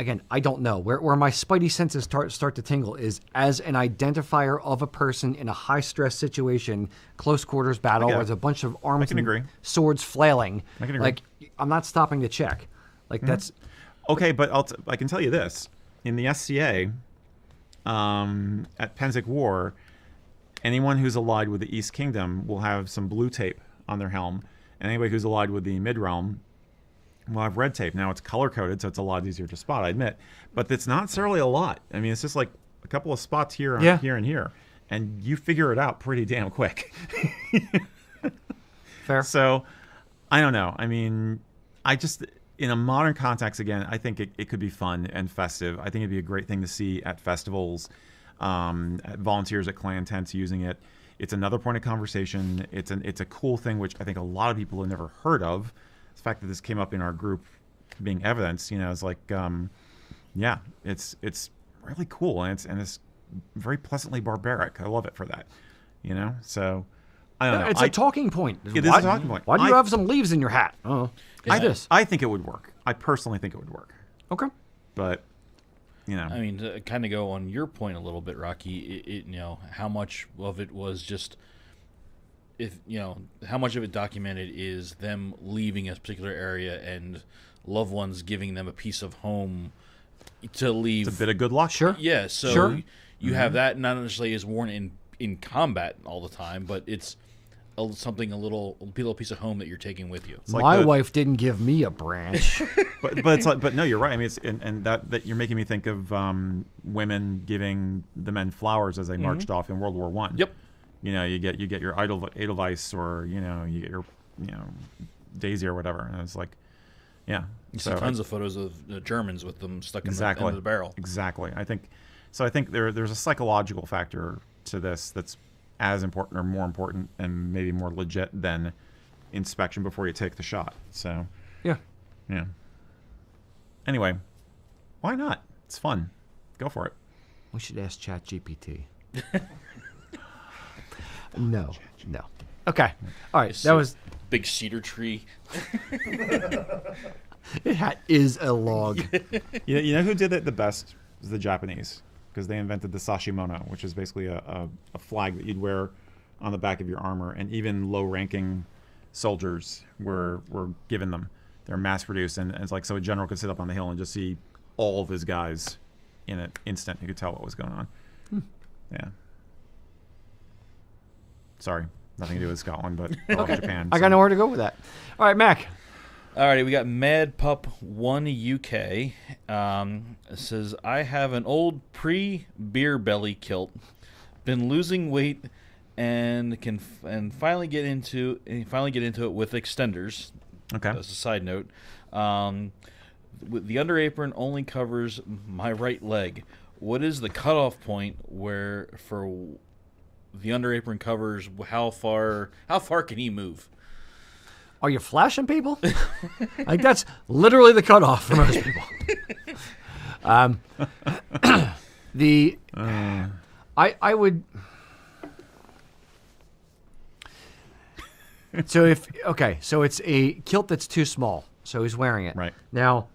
Again, I don't know where my spidey senses start to tingle is as an identifier of a person in a high stress situation, close quarters battle, where there's a bunch of arms and swords flailing. I can agree. Like I'm not stopping to check. Like that's okay, but I can tell you this: in the SCA, at Penzic War, anyone who's allied with the East Kingdom will have some blue tape on their helm, and anybody who's allied with the Mid Realm will have red tape. Now it's color coded, so it's a lot easier to spot, I admit, but it's not necessarily a lot. I mean, it's just like a couple of spots here, here, and here, and you figure it out pretty damn quick. fair. So, I don't know. I mean, in a modern context, again, I think it could be fun and festive. I think it'd be a great thing to see at festivals, at volunteers at clan tents using it. It's another point of conversation. It's a cool thing, which I think a lot of people have never heard of. The fact that this came up in our group being evidence, is like, it's really cool, and it's very pleasantly barbaric. I love it for that, So I don't know. It's a talking point. It is a talking point. Why do you have some leaves in your hat? Oh, I think it would work. I personally think it would work. Okay, but I mean, to kind of go on your point a little bit, Rocky. How much of it was just. How much of it documented is them leaving a particular area and loved ones giving them a piece of home to leave. It's a bit of good luck. Sure. Yeah, so you have that not necessarily is worn in combat all the time, but it's a little piece of home that you're taking with you. My wife didn't give me a branch. but no, you're right. I mean, it's and that you're making me think of women giving the men flowers as they marched off in World War I. Yep. You get your Edelweiss, or you get your Daisy or whatever, and it's like, you see tons of photos of the Germans with them stuck in the end of the barrel. Exactly. I think there's a psychological factor to this that's as important or more important and maybe more legit than inspection before you take the shot. So yeah. Anyway, why not? It's fun. Go for it. We should ask ChatGPT. No. Okay. All right. That was big cedar tree. It is a log. You know who did it the best was the Japanese, because they invented the sashimono, which is basically a flag that you'd wear on the back of your armor, and even low-ranking soldiers were given them. They're mass-produced, and it's like so a general could sit up on the hill and just see all of his guys in an instant. You could tell what was going on. Yeah. Sorry, nothing to do with Scotland, but I love Japan. I got nowhere to go with that. All right, Mac. Alrighty, we got Mad Pup 1 UK. It says, I have an old pre-beer belly kilt, been losing weight, and finally get into it with extenders. Okay. That's a side note. The under apron only covers my right leg. What is the cutoff point where for the under apron covers how far can he move? Are you flashing people? Like that's literally the cutoff for most people. I would. So it's a kilt that's too small, so he's wearing it. Right. Now,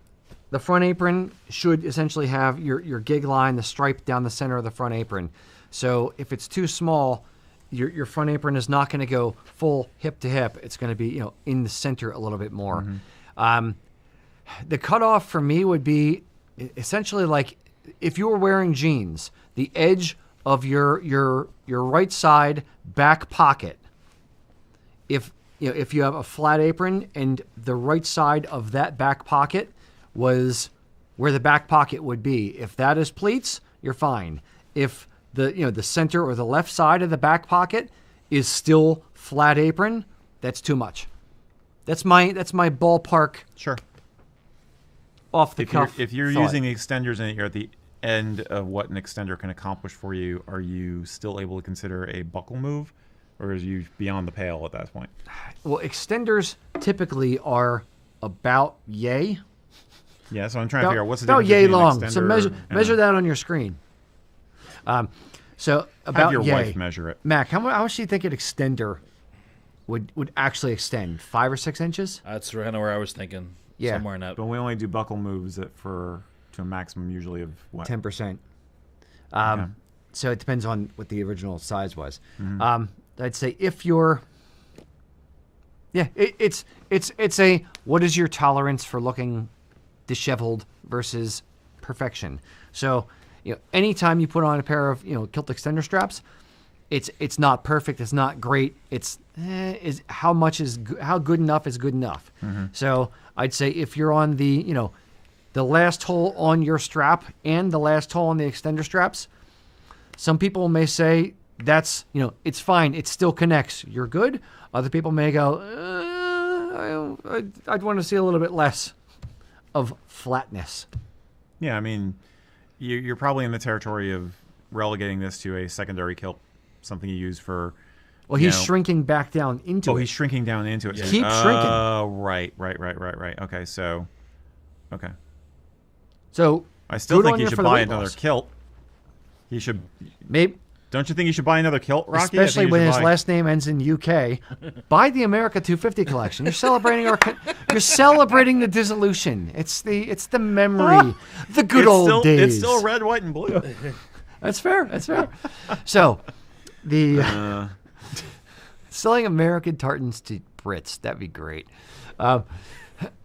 the front apron should essentially have your gig line, the stripe down the center of the front apron. So if it's too small, your front apron is not going to go full hip to hip. It's going to be in the center a little bit more. The cutoff for me would be essentially like if you were wearing jeans, the edge of your right side back pocket. If you have a flat apron and the right side of that back pocket was where the back pocket would be, if that is pleats, you're fine. If the center or the left side of the back pocket is still flat apron, that's too much. That's my ballpark. Sure. Off the cuff. If you're using extenders and you're at the end of what an extender can accomplish for you, are you still able to consider a buckle move, or is you beyond the pale at that point? Well, extenders typically are about yay. Yeah, so I'm trying to figure out what's the about difference yay between long. an So extender, measure that on your screen. So about Have your yay. wife measure it. Mac, how much do you think an extender would actually extend? 5 or 6 inches? That's kind of where I was thinking. Yeah. Somewhere in that. But we only do buckle moves to a maximum usually of what? 10%. Okay. So it depends on what the original size was. Mm-hmm. I'd say if you're, it's a what is your tolerance for looking disheveled versus perfection. So anytime you put on a pair of kilt extender straps, it's not perfect, it's not great. It's how good enough is good enough. Mm-hmm. So I'd say if you're on the the last hole on your strap and the last hole on the extender straps, some people may say that's, it's fine. It still connects. You're good. Other people may go, I'd want to see a little bit less of flatness. Yeah, I mean, you're probably in the territory of relegating this to a secondary kilt, something you use for. Well, he's shrinking back down into it. Oh, he's shrinking down into it. Yeah. Keep shrinking. Oh, right. Okay, so. Okay. So. I still think you should buy another kilt. He should. Maybe. Don't you think you should buy another kilt, Rocky? Especially when his last name ends in UK. Buy the America 250 collection. You're celebrating the dissolution. It's the memory, the good old days. It's still red, white, and blue. That's fair. So, the selling American tartans to Brits, that'd be great.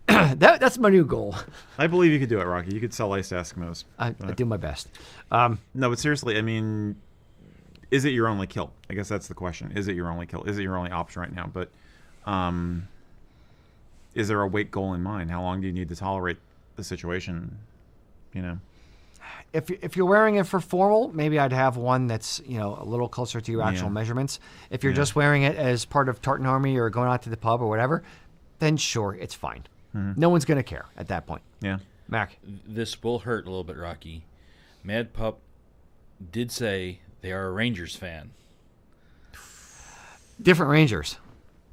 That's my new goal. I believe you could do it, Rocky. You could sell ice to Eskimos. I do my best. No, but seriously, I mean, is it your only kilt? I guess that's the question. Is it your only kilt? Is it your only option right now? But is there a weight goal in mind? How long do you need to tolerate the situation? If you're wearing it for formal, maybe I'd have one that's a little closer to your actual measurements. If you're just wearing it as part of Tartan Army or going out to the pub or whatever, then sure, it's fine. Mm-hmm. No one's gonna care at that point. Yeah, Mac. This will hurt a little bit, Rocky. Mad Pup did say they are a Rangers fan. Different Rangers.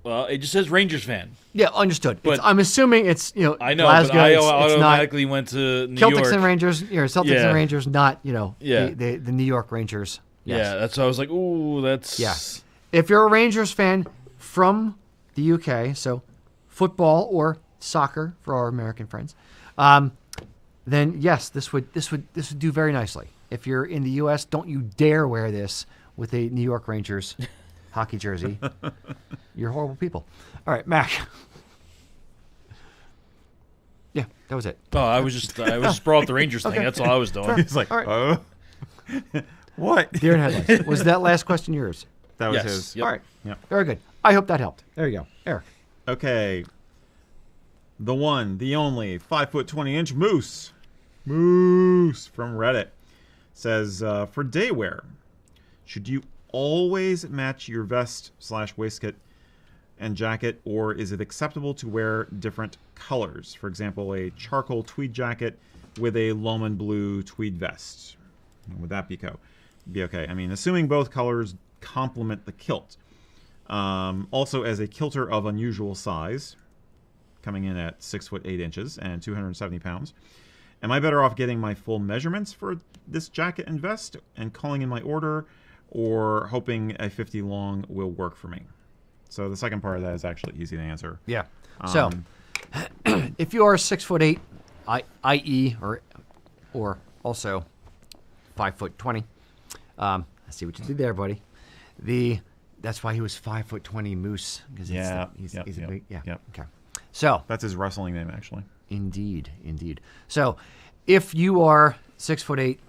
Well, it just says Rangers fan. Yeah, understood. But I'm assuming it's I know, Glasgow, but I it's automatically went to New Celtics York. and Rangers, Celtics and Rangers, not the New York Rangers. Yes. Yeah, that's why I was like, ooh, that's If you're a Rangers fan from the UK, so football or soccer for our American friends, then yes, this would do very nicely. If you're in the US, don't you dare wear this with a New York Rangers hockey jersey. You're horrible people. All right, Mac. Yeah, that was it. Oh, I was brought up the Rangers thing. That's all I was doing. He's like, right. What? Deer and headlights. Was that last question yours? That was Yes. his. Yep. All right. Yep. Very good. I hope that helped. There you go. Eric. Okay. The one, the only 5'20" Moose. Moose from Reddit says, for day wear, should you always match your vest / waistcoat and jacket, or is it acceptable to wear different colors? For example, a charcoal tweed jacket with a Lomond blue tweed vest. Would that be okay? I mean, assuming both colors complement the kilt. Also, as a kilter of unusual size, coming in at 6'8" and 270 pounds, am I better off getting my full measurements for this jacket and vest and calling in my order, or hoping a 50 long will work for me? So the second part of that is actually easy to answer. Yeah. So, if you are 6'8", i.e., or also 5'20", I see what you did there, buddy. That's why he was 5'20" Moose, because he's a big. Okay. So that's his wrestling name, actually. Indeed. So, if you are 6'8",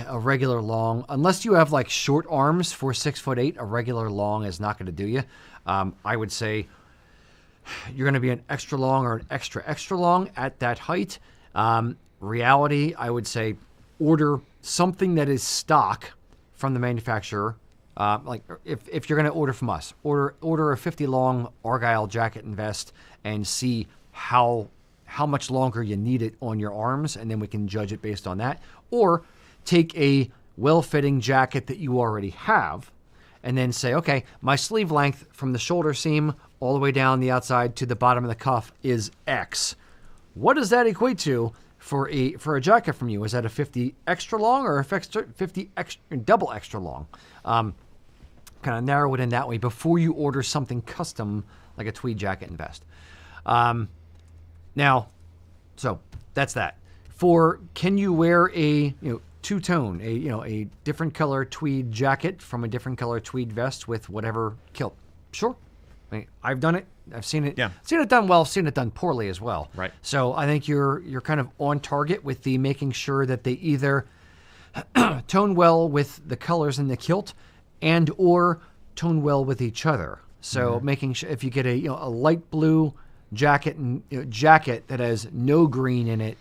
a regular long, unless you have like short arms for 6'8", a regular long is not going to do you. I would say you're going to be an extra long or an extra long at that height. Reality, I would say order something that is stock from the manufacturer. Like if you're going to order from us, order a 50 long Argyle jacket and vest and see how much longer you need it on your arms, and then we can judge it based on that. Or take a well-fitting jacket that you already have and then say, okay, my sleeve length from the shoulder seam all the way down the outside to the bottom of the cuff is X. what does that equate to for a jacket from you? Is that a 50 extra long or a 50 extra, double extra long? Kind of narrow it in that way before you order something custom like a tweed jacket and vest. Now, so that's that. Can you wear a two-tone, a different color tweed jacket from a different color tweed vest with whatever kilt? Sure. I mean, I've done it. I've seen it. Yeah. Seen it done well. Seen it done poorly as well. Right. So I think you're kind of on target with the making sure that they either tone well with the colors in the kilt and or tone well with each other. So making sure if you get a light blue jacket and jacket that has no green in it,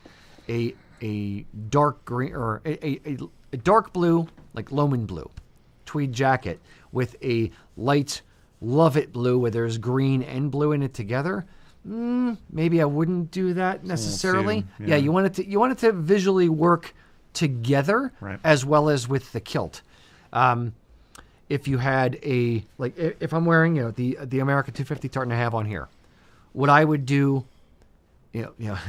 a dark green or a dark blue like Loman blue tweed jacket with a light Love It blue where there's green and blue in it together. Maybe I wouldn't do that necessarily. Yeah, you want it to visually work together as well as with the kilt. If you had if I'm wearing the American 250 tartan I have on here, what I would do,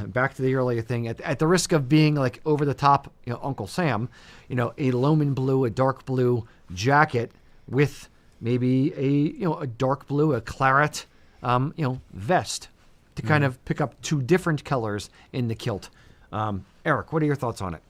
back to the earlier thing, at the risk of being like over the top, Uncle Sam, a Loman blue, a dark blue jacket with maybe a dark blue, a claret, vest to kind of pick up two different colors in the kilt. Eric, what are your thoughts on it?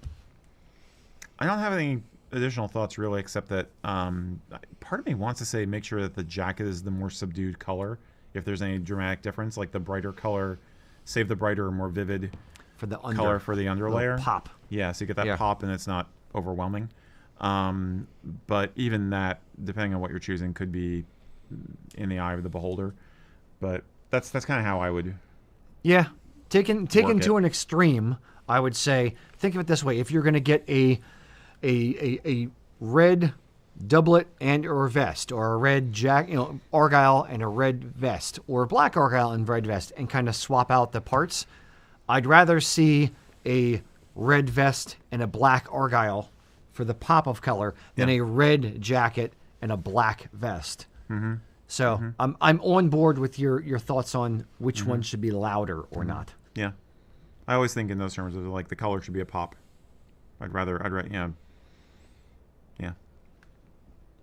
I don't have any additional thoughts really, except that part of me wants to say make sure that the jacket is the more subdued color. If there's any dramatic difference, like the brighter color, save the brighter or more vivid For the color for the underlayer. Pop. Yeah, so you get that pop and it's not overwhelming. But even that, depending on what you're choosing, could be in the eye of the beholder. But that's kind of how I would. Yeah, taken to an extreme, I would say. Think of it this way: if you're going to get a red doublet and or vest, or a red argyle and a red vest, or black argyle and red vest, and kind of swap out the parts, I'd rather see a red vest and a black argyle for the pop of color than a red jacket and a black vest. So I'm on board with your thoughts on which one should be louder or not. Yeah, I always think in those terms of like the color should be a pop. I'd rather yeah.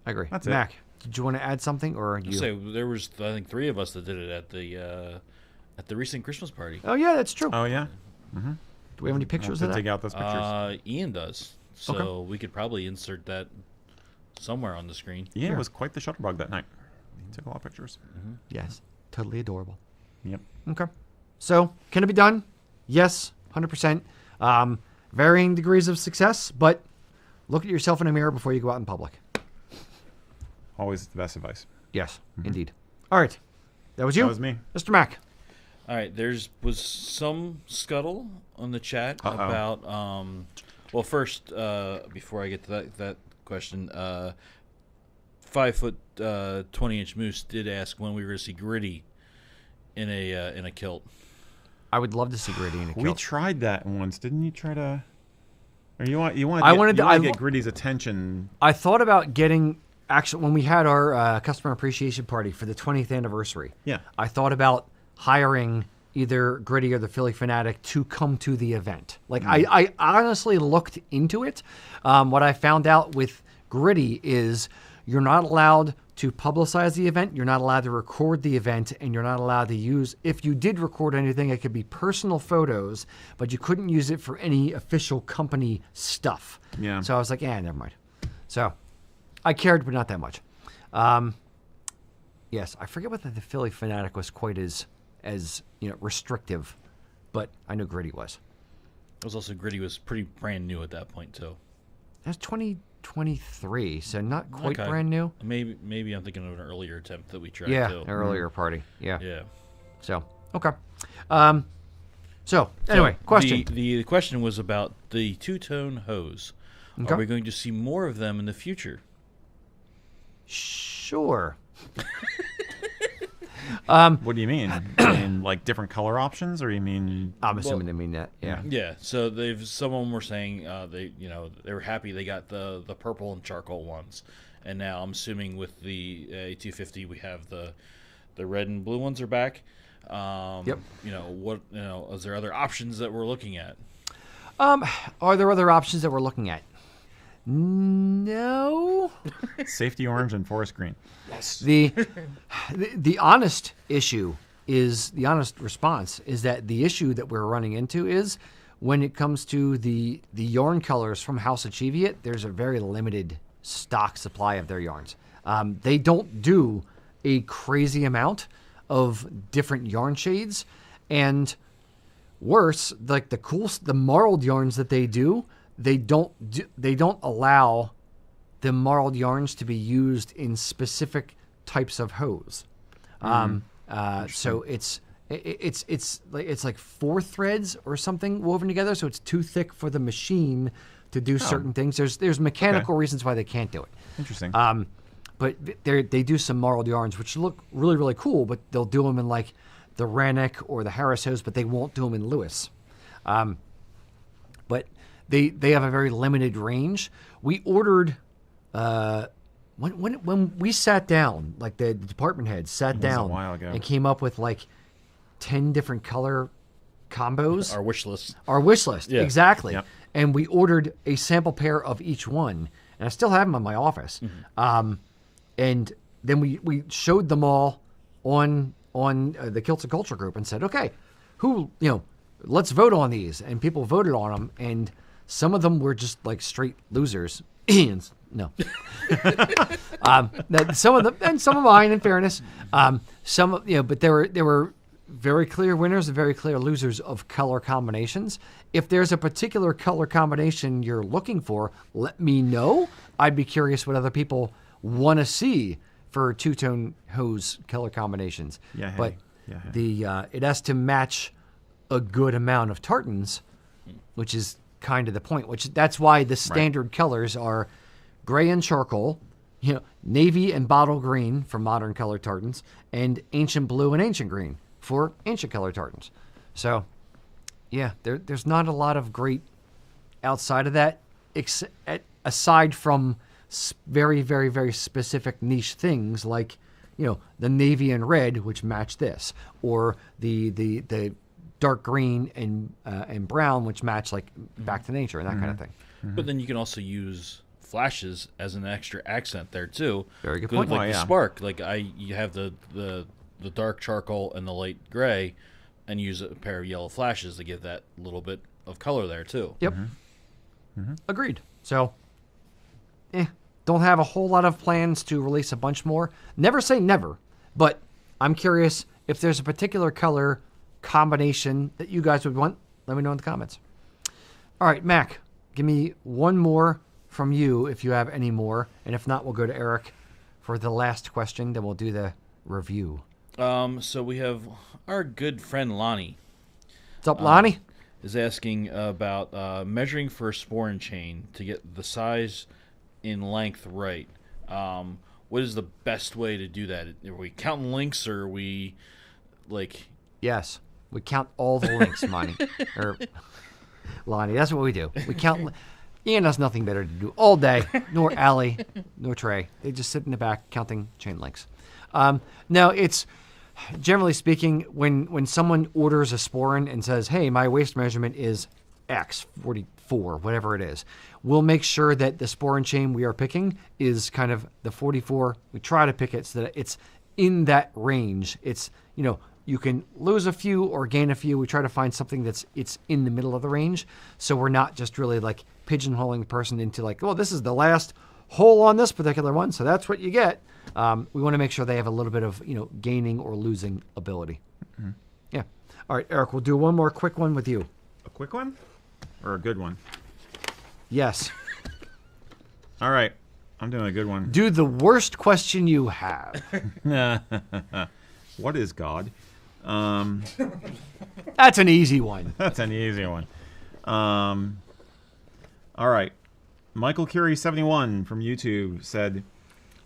I agree. That's Mac, did you want to add something, or you? So there was, I think, 3 of us that did it at the recent Christmas party. Oh yeah, that's true. Oh yeah. Do we have any pictures of that? Take out those pictures. Ian does. So we could probably insert that somewhere on the screen. Ian was quite the shutterbug that night. He took a lot of pictures. Yes, totally adorable. Yep. Okay. So can it be done? Yes, 100%. Varying degrees of success, but look at yourself in a mirror before you go out in public. Always the best advice. Yes, indeed. All right. That was you? That was me. Mr. Mac. All right. Was some scuttle on the chat about. Well, first, before I get to that question, 5 foot 20-inch Moose did ask when we were going to see Gritty in a kilt. I would love to see Gritty in a kilt. We tried that once, didn't you? Try to. Or you want to get Gritty's attention. I thought about getting. Actually, when we had our customer appreciation party for the 20th anniversary, I thought about hiring either Gritty or the Philly Fanatic to come to the event. Like, I honestly looked into it. What I found out with Gritty is you're not allowed to publicize the event, you're not allowed to record the event, and you're not allowed to use, if you did record anything, it could be personal photos, but you couldn't use it for any official company stuff. Yeah. So I was like, never mind. So I cared, but not that much. Yes, I forget whether the Philly Fanatic was quite as restrictive, but I know Gritty was. It was also Gritty was pretty brand new at that point too. That's 2023, so not quite brand new. Maybe I'm thinking of an earlier attempt that we tried. An earlier party. Yeah. Yeah. So okay. So anyway, question. The question was about the two-tone hose. Okay. Are we going to see more of them in the future? Sure. What do you mean? In like different color options, or you mean? I'm assuming they mean that. Yeah. Yeah. So someone were saying they were happy they got the purple and charcoal ones, and now I'm assuming with the A250 we have the red and blue ones are back. Yep. Is there other options that we're looking at? Are there other options that we're looking at? No. Safety orange and forest green. Yes. The honest issue is the honest response is that the issue that we're running into is when it comes to the yarn colors from House of Cheviot, there's a very limited stock supply of their yarns. They don't do a crazy amount of different yarn shades, and worse, like the marled yarns that they do, they don't allow the marled yarns to be used in specific types of hose. So it's like 4 threads or something woven together, so it's too thick for the machine to do certain things. There's mechanical reasons why they can't do it. Interesting. But they do some marled yarns, which look really, really cool, but they'll do them in like the Rannoch or the Harris hose, but they won't do them in Lewis. But they have a very limited range. We ordered, when we sat down, like the department heads sat down a while ago. and came up with like 10 different color combos. Our wish list. Our wish list, Yeah. exactly. Yep. And we ordered a sample pair of each one, and I still have them in my office. And then we showed them all on the Kilts and Culture group and said, okay, let's vote on these. And people voted on them, and some of them were just like straight losers. No. Some of them, and some of mine, in fairness, but there were very clear winners and very clear losers of color combinations. If there's a particular color combination you're looking for, let me know. I'd be curious what other people want to see for two-tone hose color combinations. Yeah, hey. But Yeah, hey. it has to match a good amount of tartans, which is kind of the point. That's why the standard colors are gray and charcoal, navy and bottle green for modern color tartans, and ancient blue and ancient green for ancient color tartans. So, yeah, there's not a lot of great outside of that, aside from very, very, very specific niche things like, the navy and red, which match this, or the dark green and brown, which match like Back to Nature and that kind of thing. But then you can also use flashes as an extra accent there too. Very good 'Cause point. Like Oh, the yeah. spark, like you have the dark charcoal and the light gray, and use a pair of yellow flashes to give that little bit of color there too. Yep. Agreed. So, don't have a whole lot of plans to release a bunch more. Never say never, but I'm curious if there's a particular color combination that you guys would want. Let me know in the comments. All right, Mac, give me one more from you if you have any more, and if not, we'll go to Eric for the last question. Then we'll do the review. So we have our good friend Lonnie What's up, Lonnie? is asking about measuring for a Sporran chain to get the size in length right. What is the best way to do that? Are we counting links, or are we like? Yes, we count all the links, Monty. Or Lonnie, that's what we do. We count. Ian has nothing better to do all day, nor Allie, nor Trey. They just sit in the back counting chain links. Now, it's generally speaking, when someone orders a Sporran and says, hey, my waist measurement is X, 44, whatever it is, we'll make sure that the Sporran chain we are picking is kind of the 44. We try to pick it so that it's in that range. It's, you can lose a few or gain a few. We try to find something it's in the middle of the range. So we're not just really like pigeonholing the person into like, well, this is the last hole on this particular one, so that's what you get. We want to make sure they have a little bit of, gaining or losing ability. Mm-hmm. Yeah. All right, Eric, we'll do one more quick one with you. A quick one? Or a good one? Yes. All right. I'm doing a good one. Do the worst question you have. What is God? That's an easy one. That's an easy one. All right. Michael Curie71 from YouTube said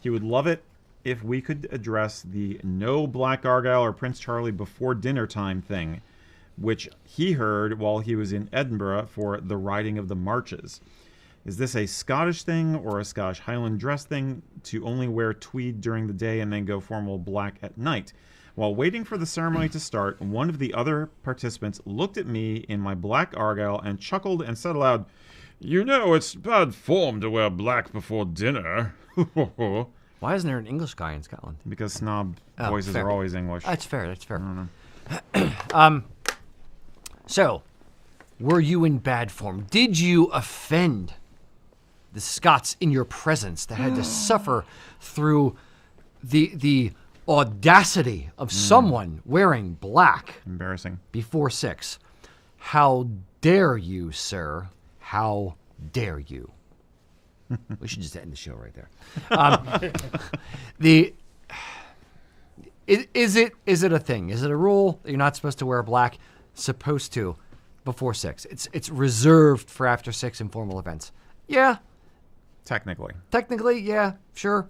he would love it if we could address the no Black Argyle or Prince Charlie before dinner time thing, which he heard while he was in Edinburgh for the riding of the marches. Is this a Scottish thing or a Scottish Highland dress thing to only wear tweed during the day and then go formal black at night? While waiting for the ceremony to start, one of the other participants looked at me in my black argyle and chuckled and said aloud, "You know, it's bad form to wear black before dinner." Why isn't there an English guy in Scotland? Because snob voices fair. are always English. That's fair. That's fair. I don't know. So, were you in bad form? Did you offend the Scots in your presence that had to suffer through the audacity of someone wearing black Embarrassing. before 6? How dare you, sir? How dare you? We should just end the show right there. Is it a thing? Is it a rule that you're not supposed to wear black? Supposed to before 6. It's reserved for after 6 informal events. Yeah, Technically. yeah, sure.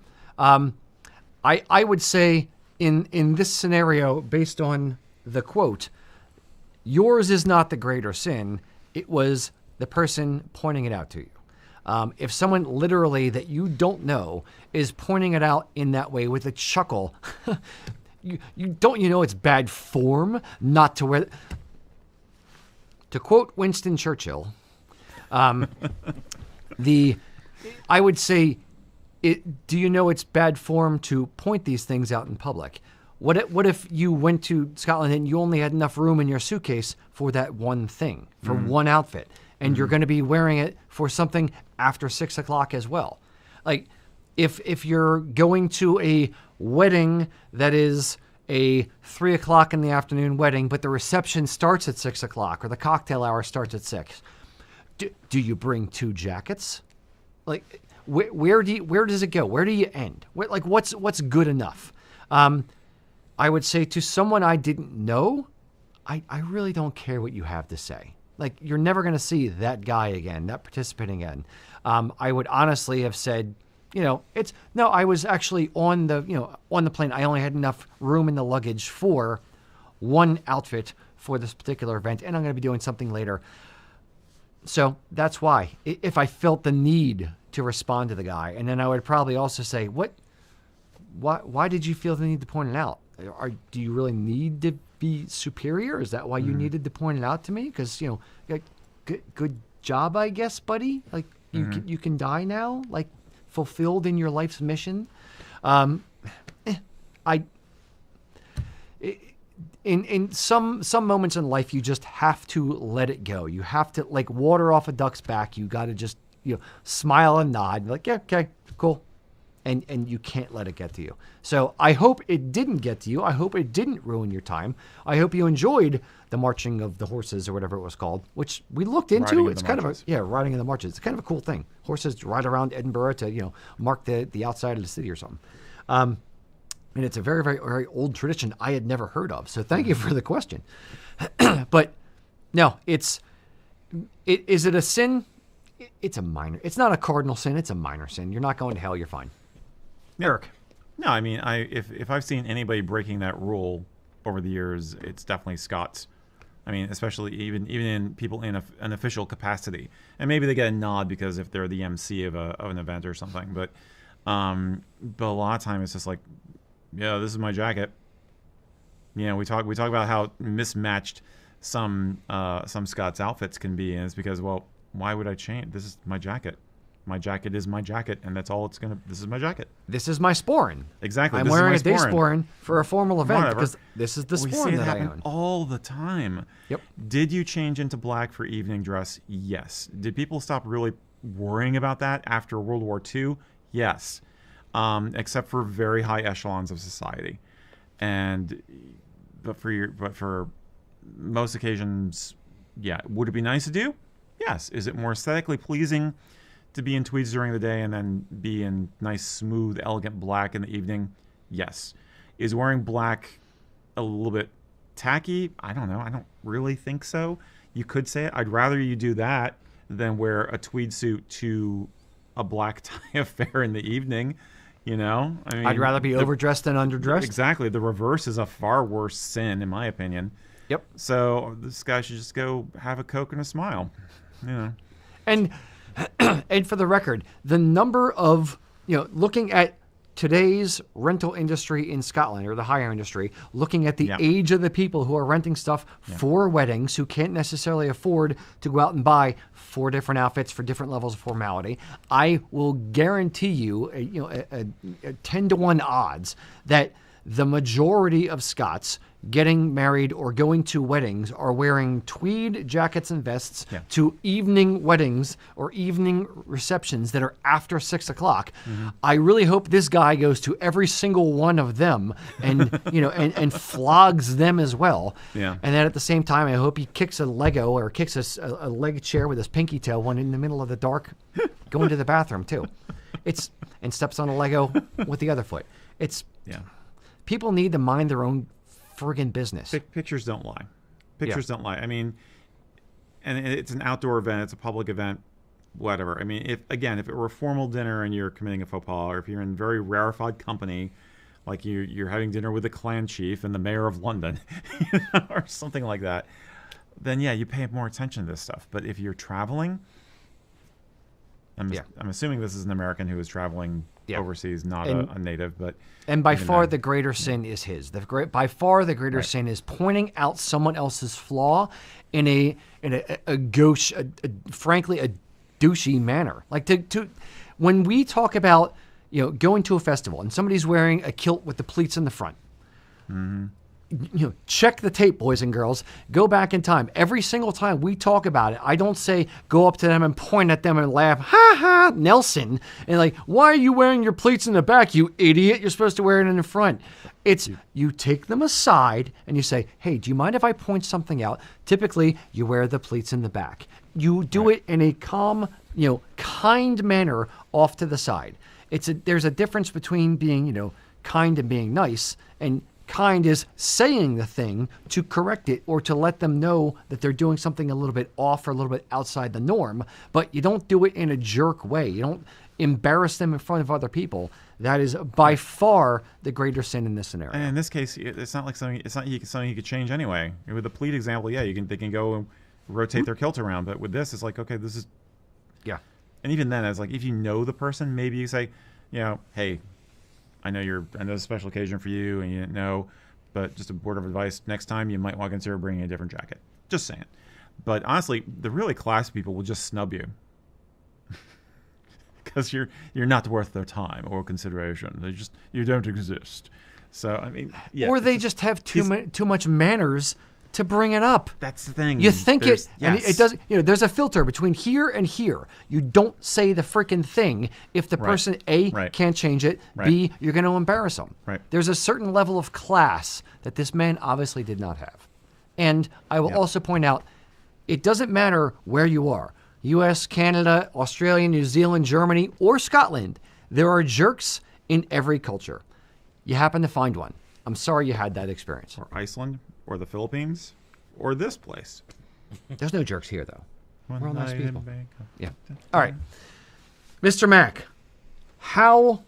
I would say in this scenario, based on the quote, yours is not the greater sin. It was the person pointing it out to you. If someone literally that you don't know is pointing it out in that way with a chuckle, you know it's bad form not to wear. To quote Winston Churchill, I would say, do you know it's bad form to point these things out in public? What if you went to Scotland and you only had enough room in your suitcase for that one thing, for one outfit, and you're going to be wearing it for something after 6 o'clock as well? Like, if you're going to a wedding that is a 3 o'clock in the afternoon wedding, but the reception starts at 6 o'clock or the cocktail hour starts at 6, do you bring 2 jackets? Like, where does it go? Where do you end? What's good enough? I would say to someone I didn't know, I really don't care what you have to say. Like, you're never going to see that guy again, that participant again. I would honestly have said, I was actually on the plane. I only had enough room in the luggage for one outfit for this particular event, and I'm going to be doing something later. So that's why. If I felt the need to respond to the guy, and then I would probably also say, why did you feel the need to point it out? Do you really need to be superior? Is that why you needed to point it out to me? Because, good job, I guess, buddy. Like, you can die now, like, fulfilled in your life's mission. In some moments in life, you just have to let it go. You have to, like water off a duck's back. You got to just, smile and nod. Like, yeah, okay, cool. And you can't let it get to you. So I hope it didn't get to you. I hope it didn't ruin your time. I hope you enjoyed the marching of the horses or whatever it was called, which we looked into. It's kind of riding in the marches. It's kind of a cool thing. Horses ride around Edinburgh to, mark the outside of the city or something. And it's a very, very, very old tradition I had never heard of. So thank you for the question. But no, is it a sin? It's a minor. It's not a cardinal sin. It's a minor sin. You're not going to hell. You're fine. Eric. No, I mean, if I've seen anybody breaking that rule over the years, it's definitely Scots. I mean, especially even in people in an official capacity, and maybe they get a nod because if they're the MC of an event or something. But a lot of time it's just like, yeah, this is my jacket. We talk about how mismatched some Scots outfits can be, and it's because, well, why would I change? This is my jacket. My jacket is my jacket, and that's all it's gonna. This is my jacket. This is my Sporran. Exactly. I'm wearing a day Sporran for a formal event because this is the we Sporran see it that happen I own all the time. Yep. Did you change into black for evening dress? Yes. Did people stop really worrying about that after World War II? Yes. Except for very high echelons of society, but for most occasions, yeah. Would it be nice to do? Yes. Is it more aesthetically pleasing to be in tweeds during the day and then be in nice, smooth, elegant black in the evening? Yes. Is wearing black a little bit tacky? I don't know. I don't really think so. You could say it. I'd rather you do that than wear a tweed suit to a black tie affair in the evening. I mean, I'd rather be overdressed than underdressed. Exactly. The reverse is a far worse sin, in my opinion. Yep. So this guy should just go have a Coke and a smile. And for the record, the number of, looking at today's rental industry in Scotland, or the hire industry, looking at the Yeah. age of the people who are renting stuff for weddings, who can't necessarily afford to go out and buy 4 different outfits for different levels of formality, I will guarantee you, a 10-to-1 odds that the majority of Scots getting married or going to weddings are wearing tweed jackets and vests to evening weddings or evening receptions that are after 6 o'clock. I really hope this guy goes to every single one of them and and flogs them as well. Yeah. And then at the same time, I hope he kicks a Lego or kicks a leg chair with his pinky toe one in the middle of the dark, going to the bathroom too. And steps on a Lego with the other foot. People need to mind their own friggin' business. Pictures don't lie. Pictures don't lie. I mean, and it's an outdoor event. It's a public event. Whatever. I mean, if it were a formal dinner and you're committing a faux pas, or if you're in very rarefied company, like you're having dinner with the clan chief and the mayor of London, or something like that, then yeah, you pay more attention to this stuff. But if you're traveling, I'm assuming this is an American who is traveling overseas, not a native, but by far the greater sin is his. By far the greater sin is pointing out someone else's flaw in a gauche, frankly a douchey manner. Like to when we talk about going to a festival and somebody's wearing a kilt with the pleats in the front. Check the tape, boys and girls. Go back in time. Every single time we talk about it, I don't say go up to them and point at them and laugh, ha ha, Nelson, and like, why are you wearing your pleats in the back, you idiot? You're supposed to wear it in the front. It's you take them aside and you say, hey, do you mind if I point something out? Typically, you wear the pleats in the back. You do it in a calm, kind manner off to the side. There's a difference between being, kind and being nice, and kind is saying the thing to correct it or to let them know that they're doing something a little bit off or a little bit outside the norm, but you don't do it in a jerk way. You don't embarrass them in front of other people. That is by far the greater sin in this scenario. And in this case, it's not like something you could change anyway. With the pleat example, they can go and rotate their kilt around, but with this, it's like, okay, this is And even then, it's like, if you know the person, maybe you say, hey, I know it's a special occasion for you and you didn't know, but just a word of advice, next time you might want to consider bringing a different jacket. Just saying. But honestly, the really classy people will just snub you because you're not worth their time or consideration. You don't exist. So, I mean, or they just have too much manners to bring it up. That's the thing. You think and it does. There's a filter between here and here. You don't say the freaking thing if the person can't change it. B, you're going to embarrass them. Right. There's a certain level of class that this man obviously did not have. And I will also point out, it doesn't matter where you are. U.S., Canada, Australia, New Zealand, Germany, or Scotland. There are jerks in every culture. You happen to find one. I'm sorry you had that experience. Or Iceland, or the Philippines, or this place. There's no jerks here, though. We're all nice people. Yeah. All right. Mr. Mack, how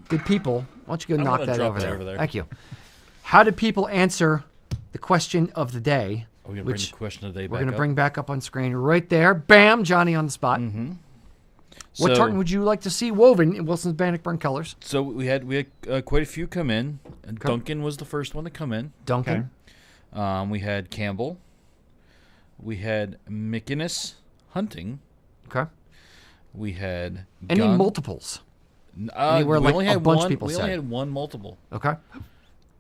did people... Why don't you go knock that over there? Thank you. How did people answer the question of the day? Are we going to bring the question of the day back We're going to bring back up on screen right there. Bam! Johnny on the spot. Mm-hmm. What tartan would you like to see woven in Wilson's Bannockburn colors? So we had quite a few come in. Duncan was the first one to come in. Duncan. Okay. We had Campbell. We had McInnes Hunting. Okay. We had Any Gunn. multiples? Anywhere like only a had bunch one, of people we said. only had one multiple. Okay.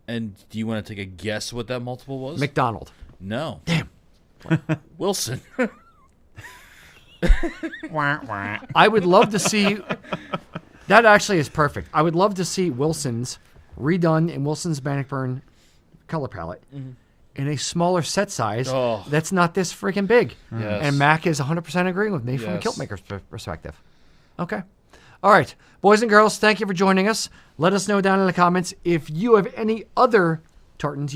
And do you want to take a guess what that multiple was? McDonald. No. Damn. Wilson. I would love to see... That actually is perfect. I would love to see Wilson's redone in Wilson's Bannockburn color palette in a smaller set size that's not this freaking big. Yes. And Mac is 100% agreeing with me from a kilt maker's perspective. Okay. All right. Boys and girls, thank you for joining us. Let us know down in the comments if you have any other tartans you